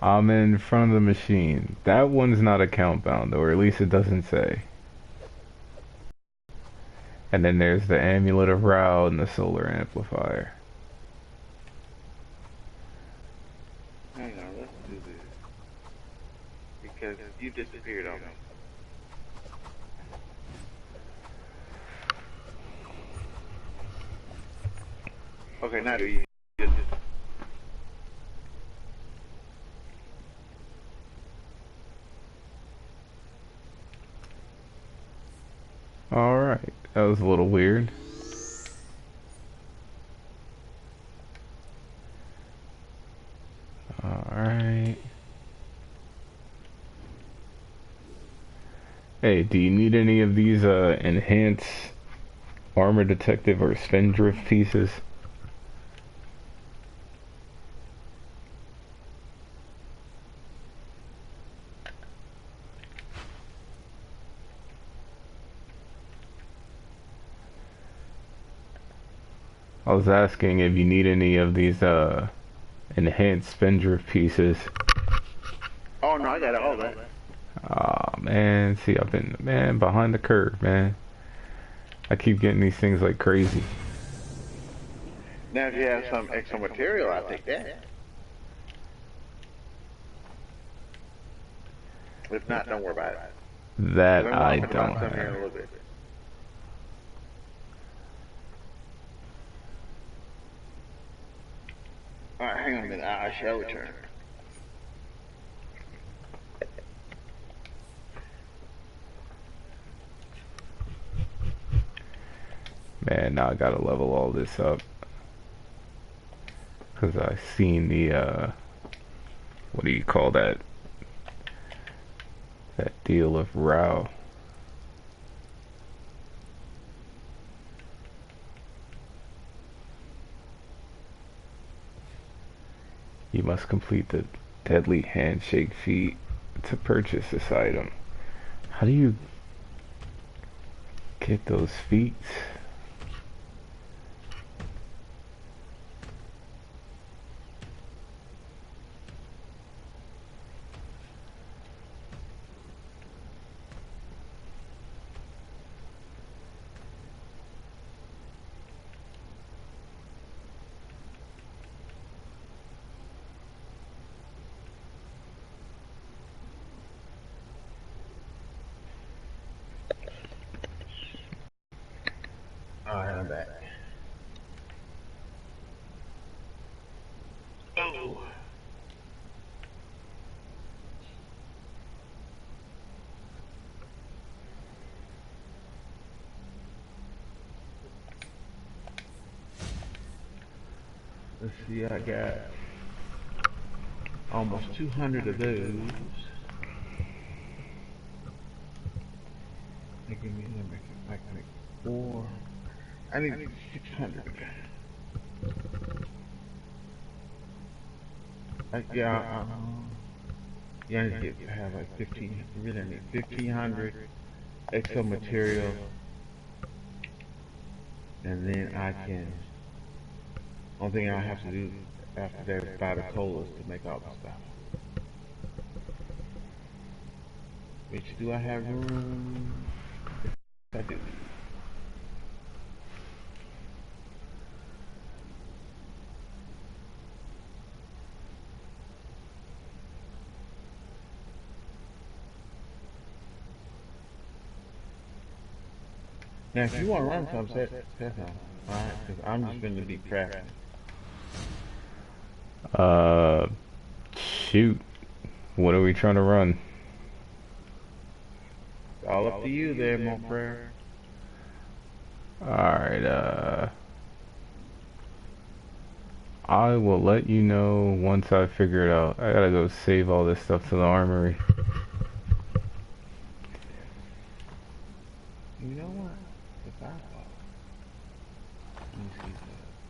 I'm in front of the machine. That one's not account bound, or at least it doesn't say. And then there's the amulet of Rao and the solar amplifier. Hang on, let's do this. Because you disappeared on me. Okay, now do you just... Alright, that was a little weird. Alright. Hey, do you need any of these enhanced armor detective or spindrift pieces? I was asking if you need any of these enhanced spindrift pieces. Oh no, I got all that. Aw, man, see, I've been, man, behind the curve, man. I keep getting these things like crazy. Now if you have some extra material, I'll take that. If not, don't worry about it. That I don't have. Here in a little bit. Alright, hang on a minute. I shall return. Man, now I gotta level all this up. Cause I seen the, what do you call that? That deal of Rao. You must complete the deadly handshake feat to purchase this item. How do you get those feats? Alright, I'm back. Oh. see, I got almost 200 of those. They give me, I can make 4. I need 600. Yeah, I need to have like 15. Really, I need 1,500 exo material, and then I can. Only thing I have to do after that is buy the colas to make all the stuff. Which do I have room? I do. Now, if you want to run some, set on. Alright, because I'm just going to be crafting. Shoot. What are we trying to run? All up to you there, mon frere. Alright, I will let you know once I figure it out. I gotta go save all this stuff to the armory. You know what? If I thought. Let me see what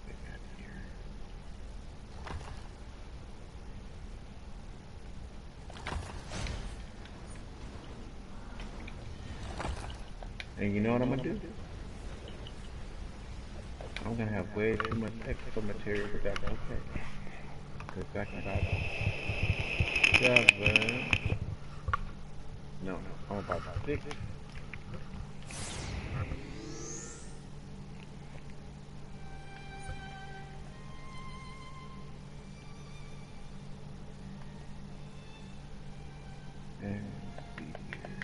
they got here. And you know what I'm gonna do? I'm gonna have way too much extra material, but that's okay. Because I can buy 7. No, I'm about 6. And let's see here.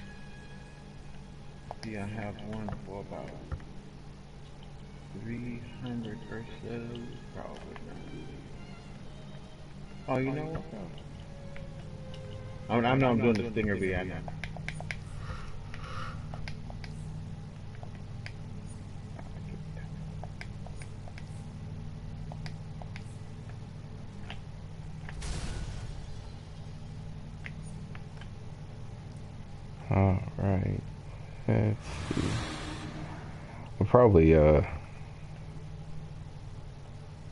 See, I have one for about 300 or so. Probably not. Oh, you know what though? I know I'm doing the Stinger bee, I know. Alright. Let's see. We'll probably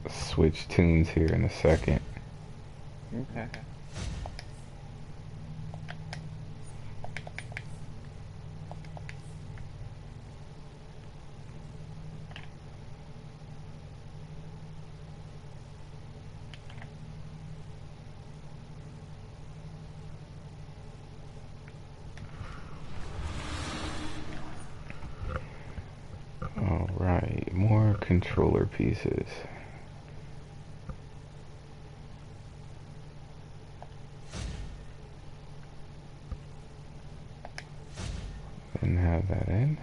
switch tunes here in a second. Okay. Alright, more controller pieces. And have that in.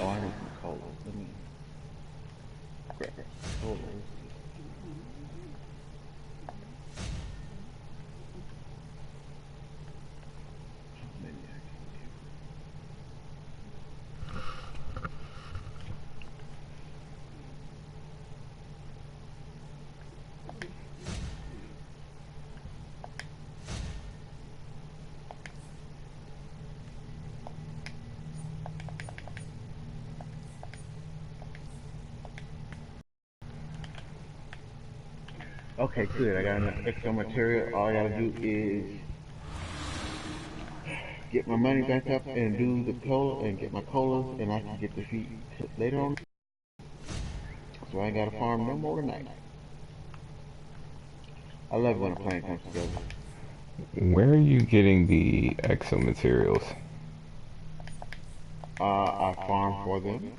Oh, I need some cola. Let me grab cola. Maybe I Okay, good. I got enough extra material. All I gotta do is get my money back up and do the cola and get my colas, and I can get the feet later on. So I ain't gotta farm no more tonight. I love when a plan comes together. Where are you getting the exo materials? I farm for them.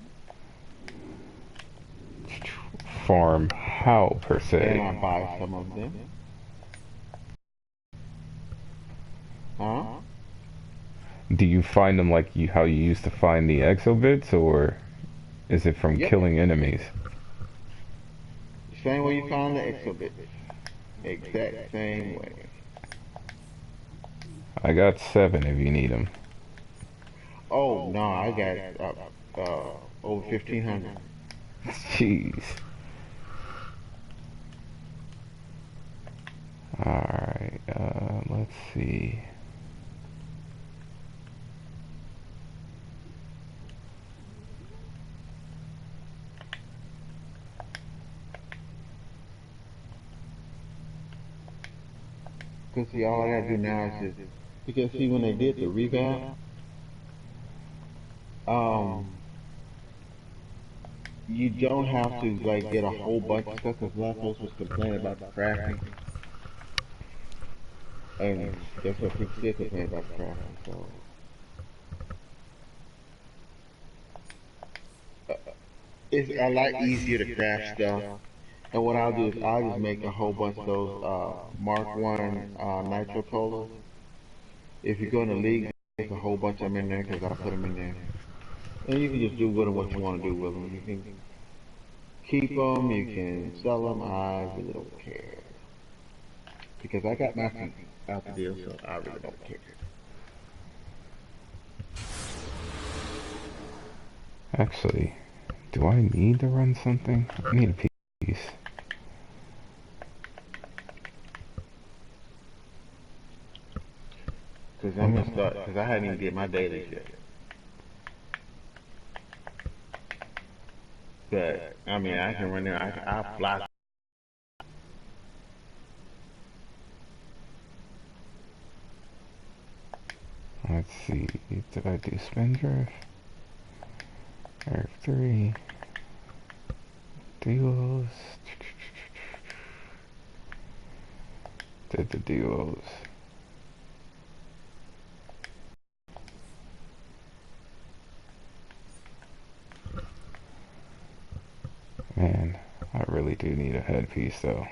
Farm how, per se? And I buy some of them. Huh? do you find them like how you used to find the exobits, or is it from killing enemies? Same way you found the exhibit. Exact same way. I got 7 if you need them. Oh no, I got over 1,500. Jeez. Alright, let's see. Cause see, all I gotta do now is just, because see when they did the revamp, you don't have to like get a whole bunch of stuff, cause a lot of folks was complaining about the crafting. And that's what people still complain about the crafting, so. It's a lot easier to craft stuff. And what I'll do is I'll just make a whole bunch of those Mark 1 Nitro Colas. If you go in the league, there's a whole bunch of them in there because I put them in there. And you can just do with them what you want to do with them. You can keep them, you can sell them, I really don't care. Because I got my feet out the deal, so I really don't care. Actually, do I need to run something? I need a piece. Because I'm going to start, because I hadn't even get my dailies yet. But, I mean, I can run there, I'll fly. Let's see, did I do Spindrift? F3 duos. Did the duos. Man, I really do need a headpiece though.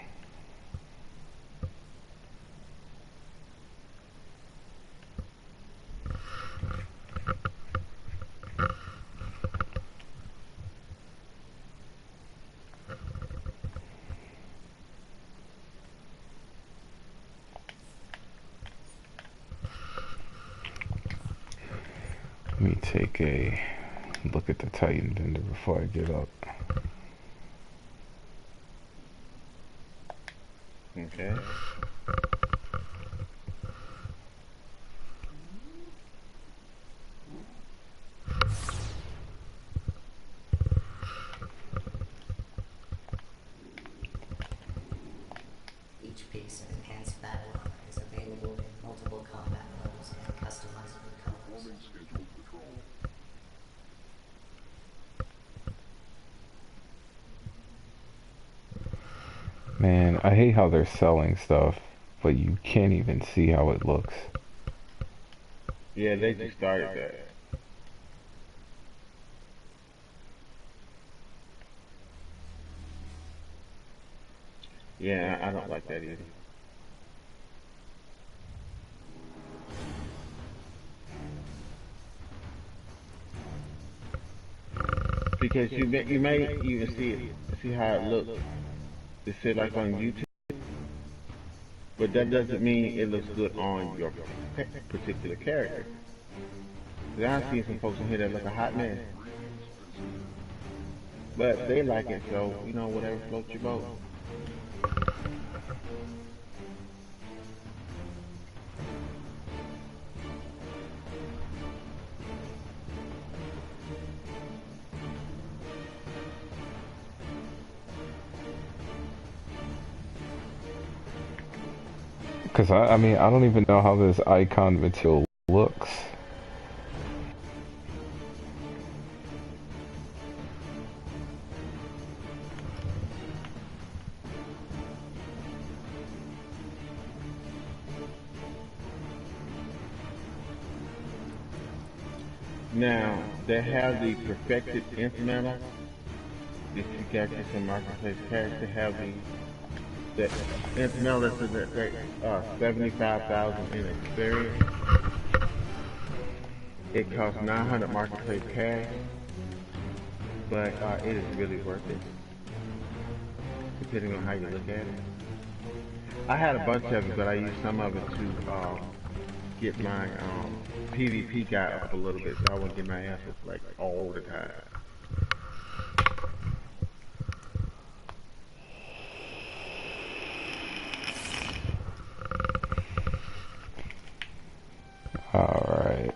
Let me take a look at the Titan vendor before I get up. Okay. Each piece of enhanced battle armor is available in multiple combat modes and customizable colors. Man, I hate how they're selling stuff, but you can't even see how it looks. Yeah, they just started that. Yeah, I don't like that either. Because you may even see how it looks. It said like on YouTube, but that doesn't mean it looks good on your particular character. Cause I've seen some folks in here that look a hot mess, but they like it, so you know whatever floats your boat. Cause I mean, I don't even know how this icon material looks. Now, they have the perfected instrumental. If you got this in Marketplace Cash, they have the instrumental that's at 75,000 in experience. It costs 900 marketplace cash, but it is really worth it, depending on how you look at it. I had a bunch of it, but I used some of it to get my PvP guy up a little bit, so I wouldn't get my ass whooped like all the time. Alright.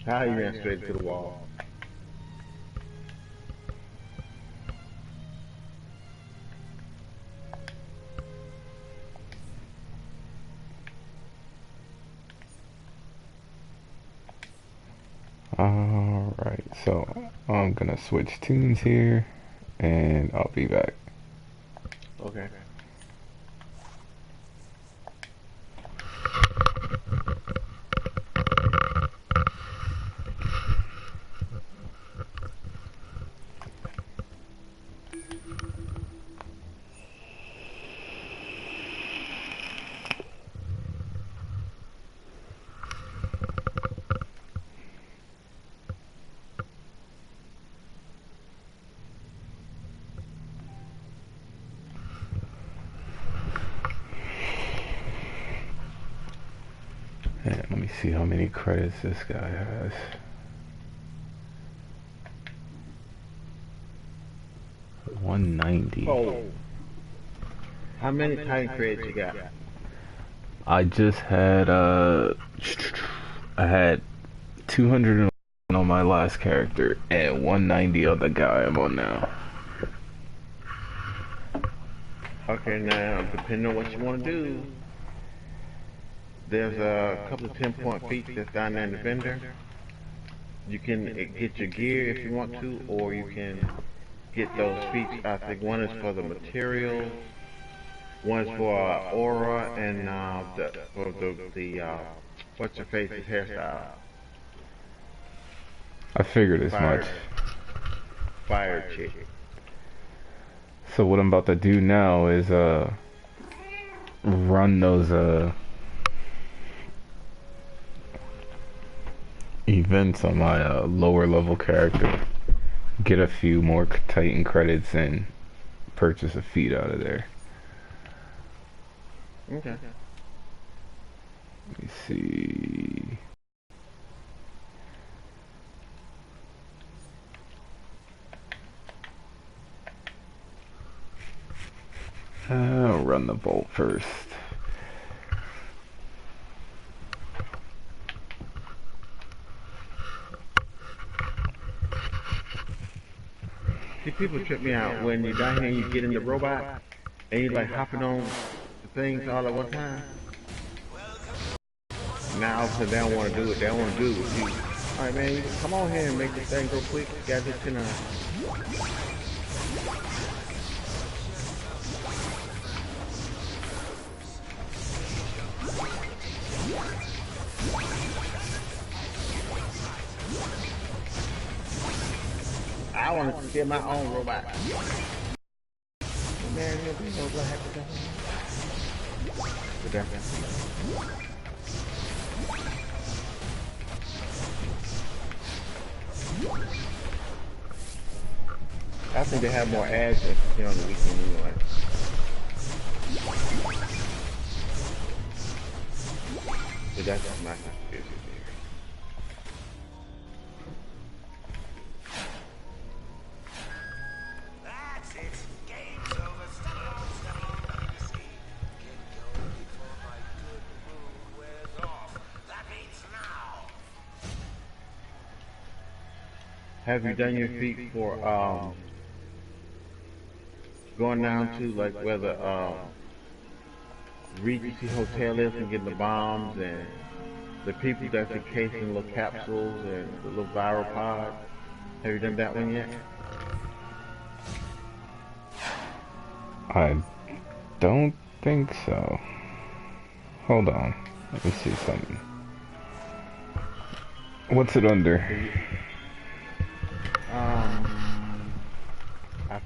How he ran straight to the wall. Alright, so I'm gonna switch tunes here and I'll be back. Okay. And let me see how many credits this guy has. $190. Oh. How many Titan credits you got? I just had I had 200 on my last character and 190 on the guy I'm on now. Okay, now depending on what you want to do, there's a couple of 10-point feats that's down there in the vendor. You can get your gear if you want to, or you can get those feats. I think one is for the materials, one is for aura, and for the what's your face's hairstyle. I figured as much. Fire chick. So what I'm about to do now is run those events on my lower level character, get a few more Titan credits, and purchase a feat out of there. Okay. Let me see. I'll run the bolt first. See, people trip me out when you're down here and you get in the robot and you're like hopping on the things all at one time. Now, because they don't want to do it, they don't want to do it with you. Alright, man, come on here and make this thing go quick. You got this tonight. I want to get my own robot. Man, you know what happened to I think they have more ads here on the weekend anyway. But that's just my conspiracy theory. That's it. Game's over. Step on, step on. See, get going before my good mood wears off. That means now. Have you done your feat for going down to like where the Regency Hotel is and getting the bombs and the people that's encased in little capsules and the little viral pods? Have you done that one yet? I don't think so. Hold on. Let me see something. What's it under?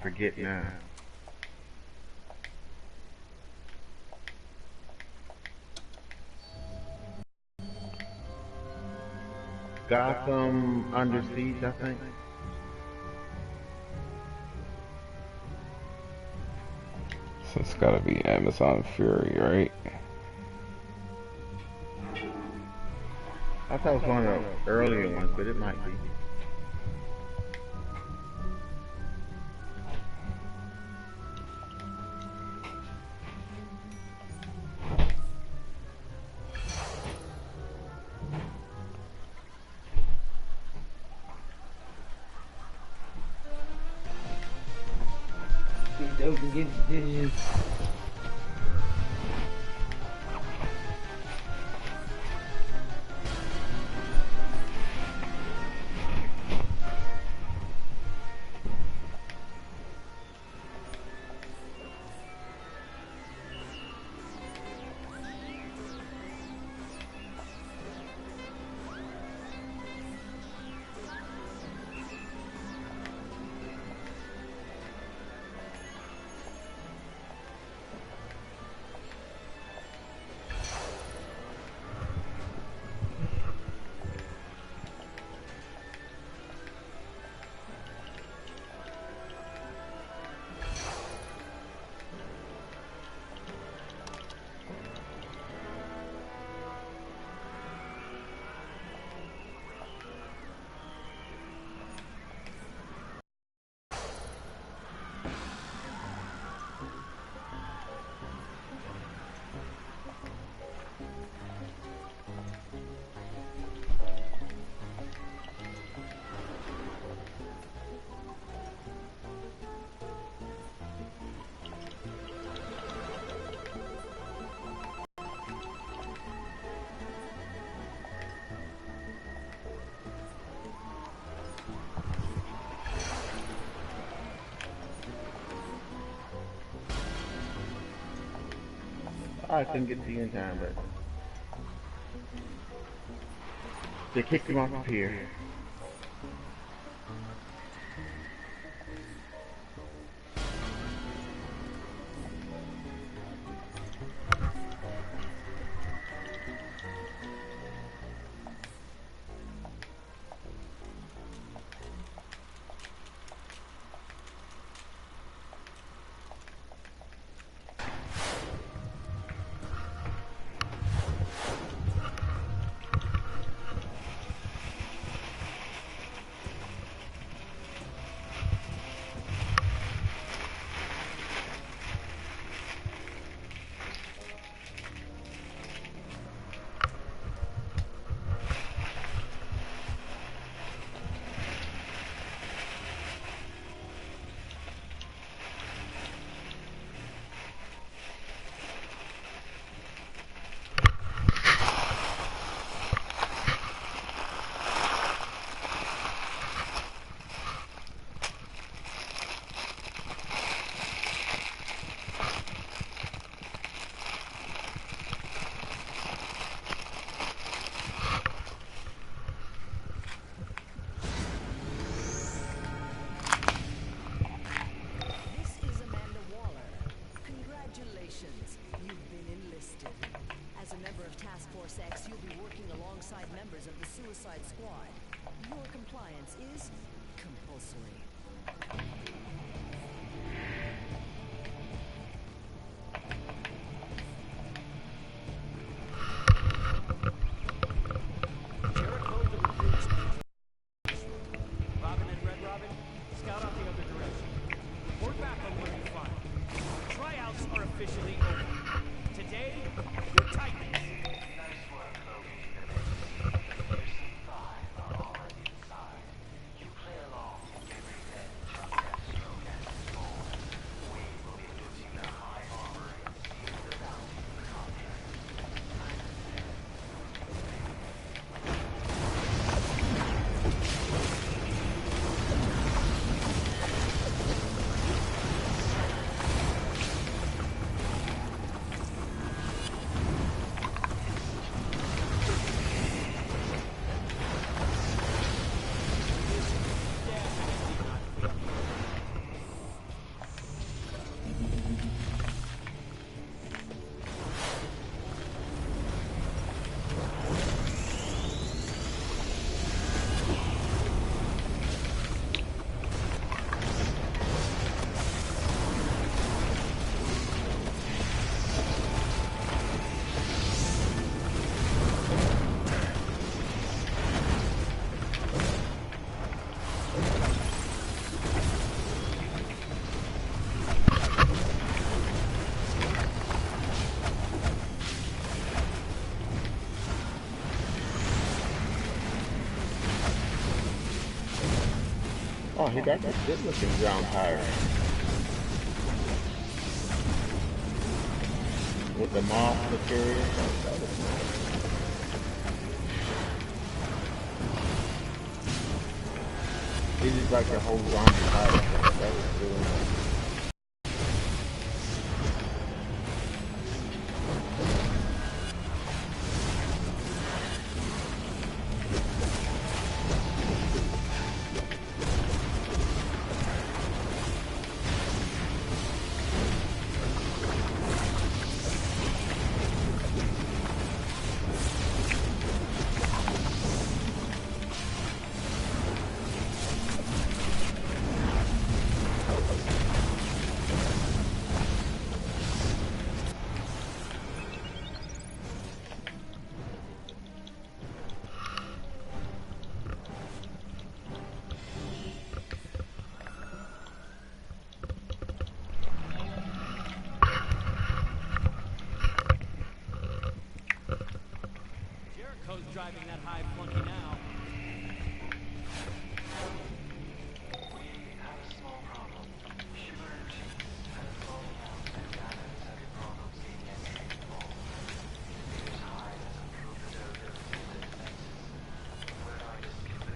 forget now. Gotham Under Siege, I think. So it's gotta be Amazon Fury, right? I thought it was one of the earlier ones, but it might be. I couldn't get to you in time, but they kicked him off of here. Congratulations, you've been enlisted. As a member of Task Force X, you'll be working alongside members of the Suicide Squad. Your compliance is compulsory. Jericho the recruits. Robin and Red Robin, scout out the other direction. Report back on what you find. Tryouts are officially over. Today, you're Titans. Nice work locating the base. Your C5 are already inside. You play along in revenge on Deathstroke and his spawn. We will be losing the high armor and sealing the bounty for the contract. he got that good looking ground tire. With the moss material. That was nice. He just like the whole ground tire. That was really nice. Jericho's driving that high flunky now. We have a small problem. Sugar and cheese have been falling out and Diamond's having problems getting entry to the vault. Peter's high has improved the durability of the defenses. We're going to skip the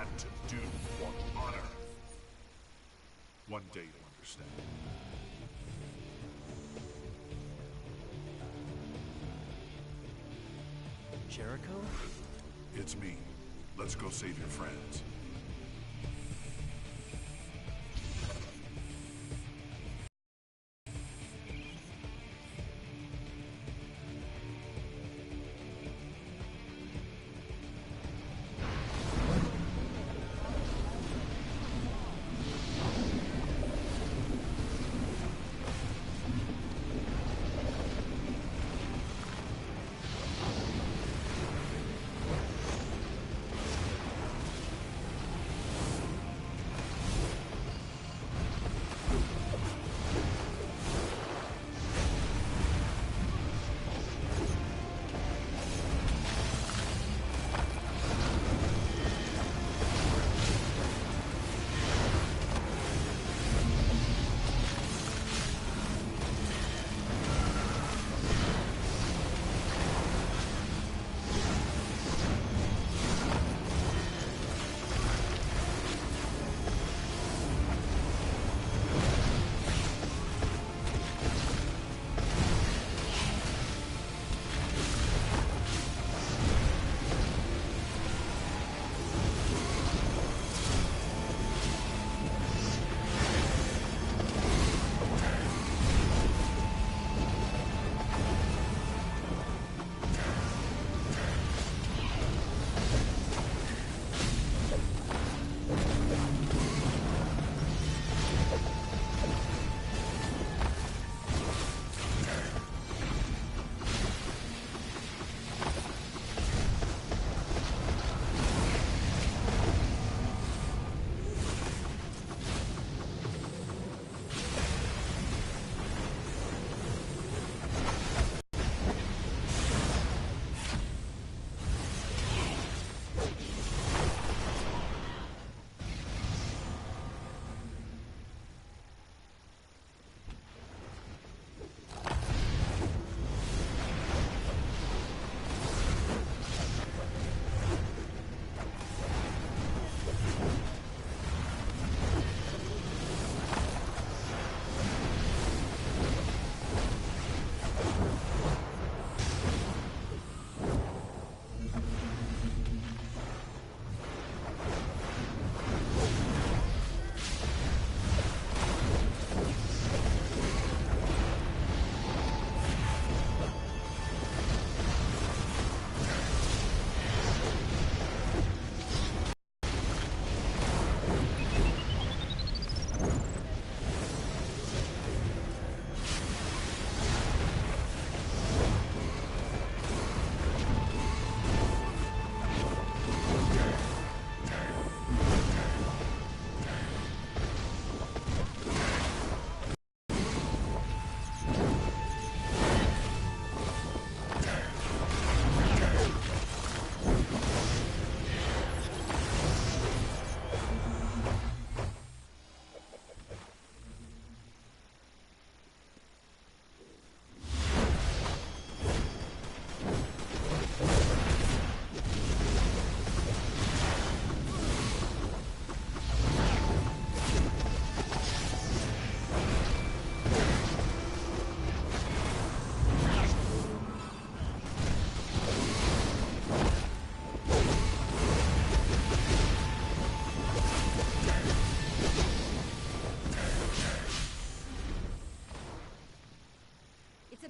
had to do for honor. One day you'll understand. Jericho? It's me. Let's go save your friends.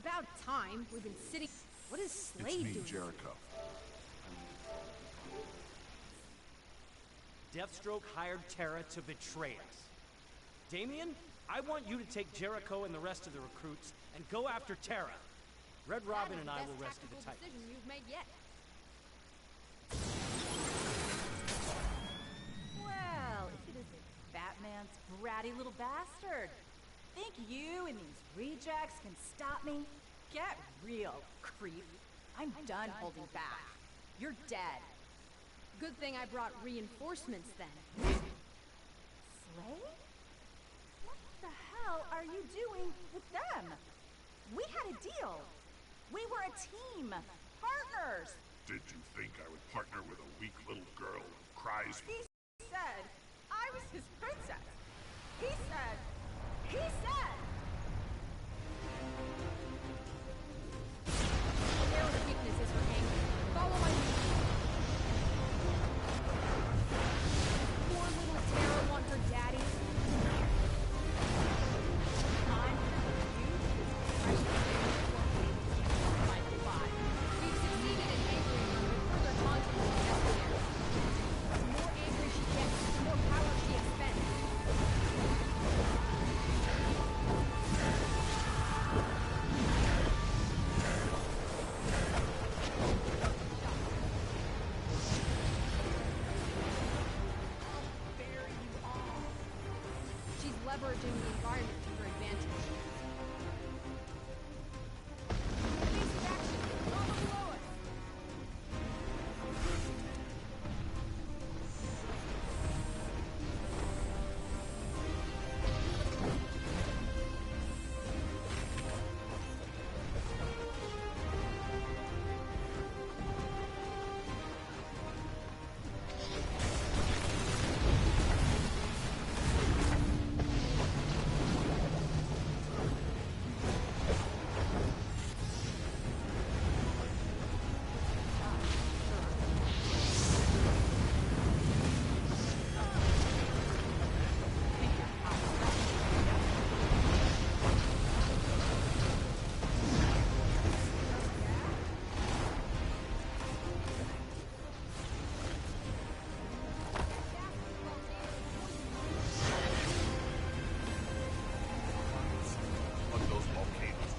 about time. We've been sitting... What is Slade doing? It's me, Jericho. Deathstroke hired Terra to betray us. Damien, I want you to take Jericho and the rest of the recruits and go after Terra. Red Robin and I will rescue the Titans. Decision you've made yet. Well, if it isn't Batman's bratty little bastard. Think you and these rejects can stop me? Get real, creep. I'm done holding back. You're dead. Good thing I brought reinforcements then. Slade? What the hell are you doing with them? We had a deal. We were a team. Partners. Did you think I would partner with a weak little girl who cries? leveraging the environment to your advantage. Evasive action! Lava below us! Of those volcanoes.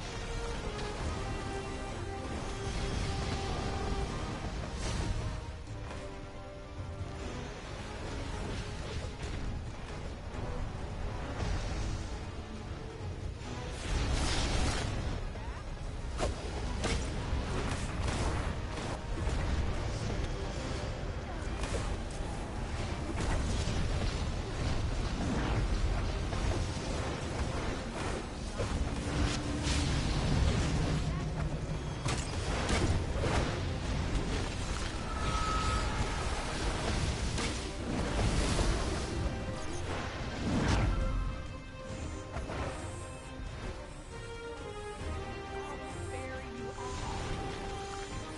Bury you all.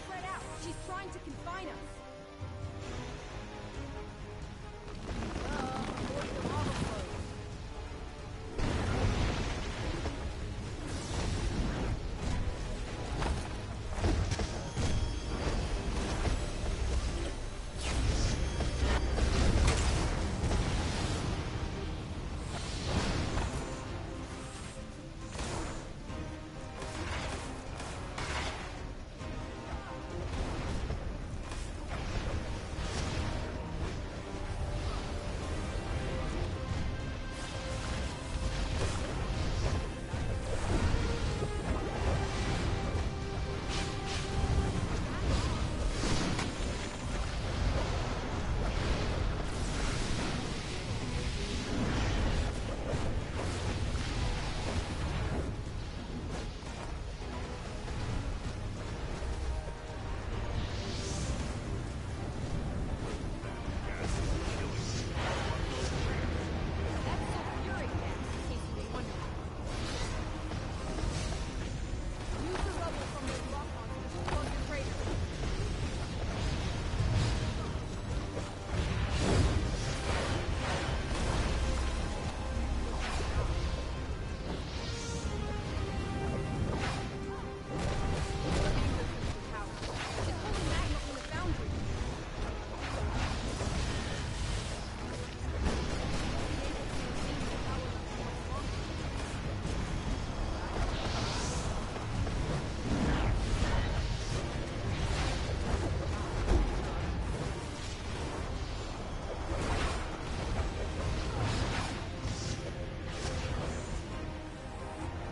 Spread out. She's trying to confine us. Avoid the lava flows. That's sulfuric gas, in case you were wondering. Use the rubble from those rock monsters to plug the crater. She's pulling magma from the foundry.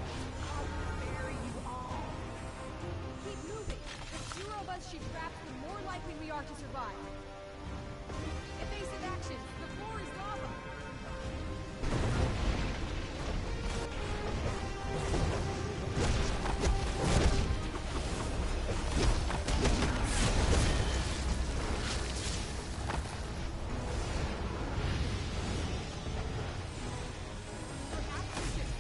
Bury you all. Keep moving. The fewer of us she traps, the more likely we are to survive. Evasive action. The floor is lava. Perhaps we should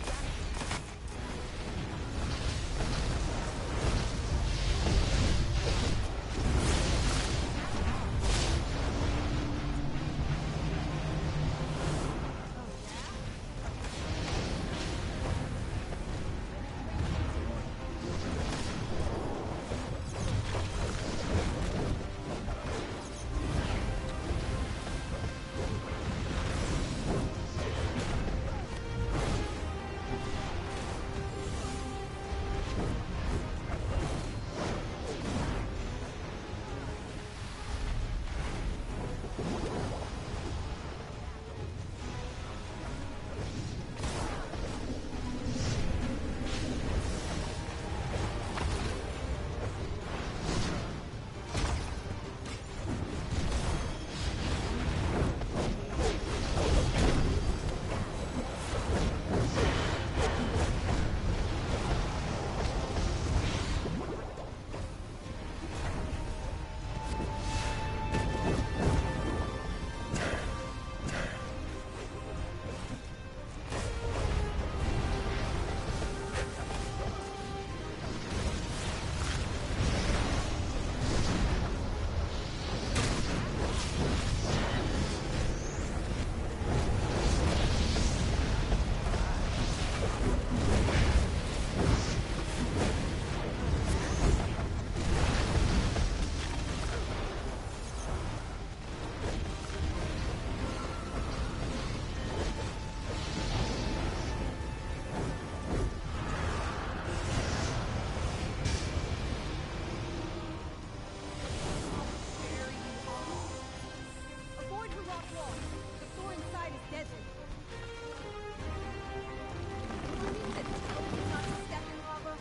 rock wall. The floor inside is deadly. Is it not to step in lava?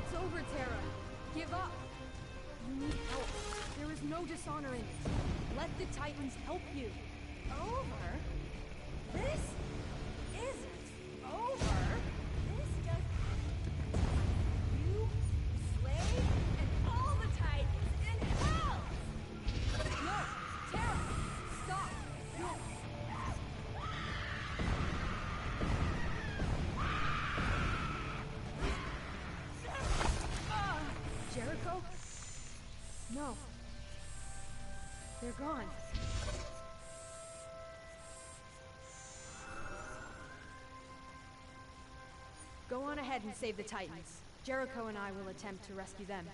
It's over, Terra. Give up. You need help. There is no dishonor in it. Let the Titans help you. Over? This isn't over. This just... You, Slade, and all the Titans in hell! No! Terra! Stop! No! Jericho? No. They're gone. Go on ahead and save the Titans. Jericho and I will attempt to rescue them.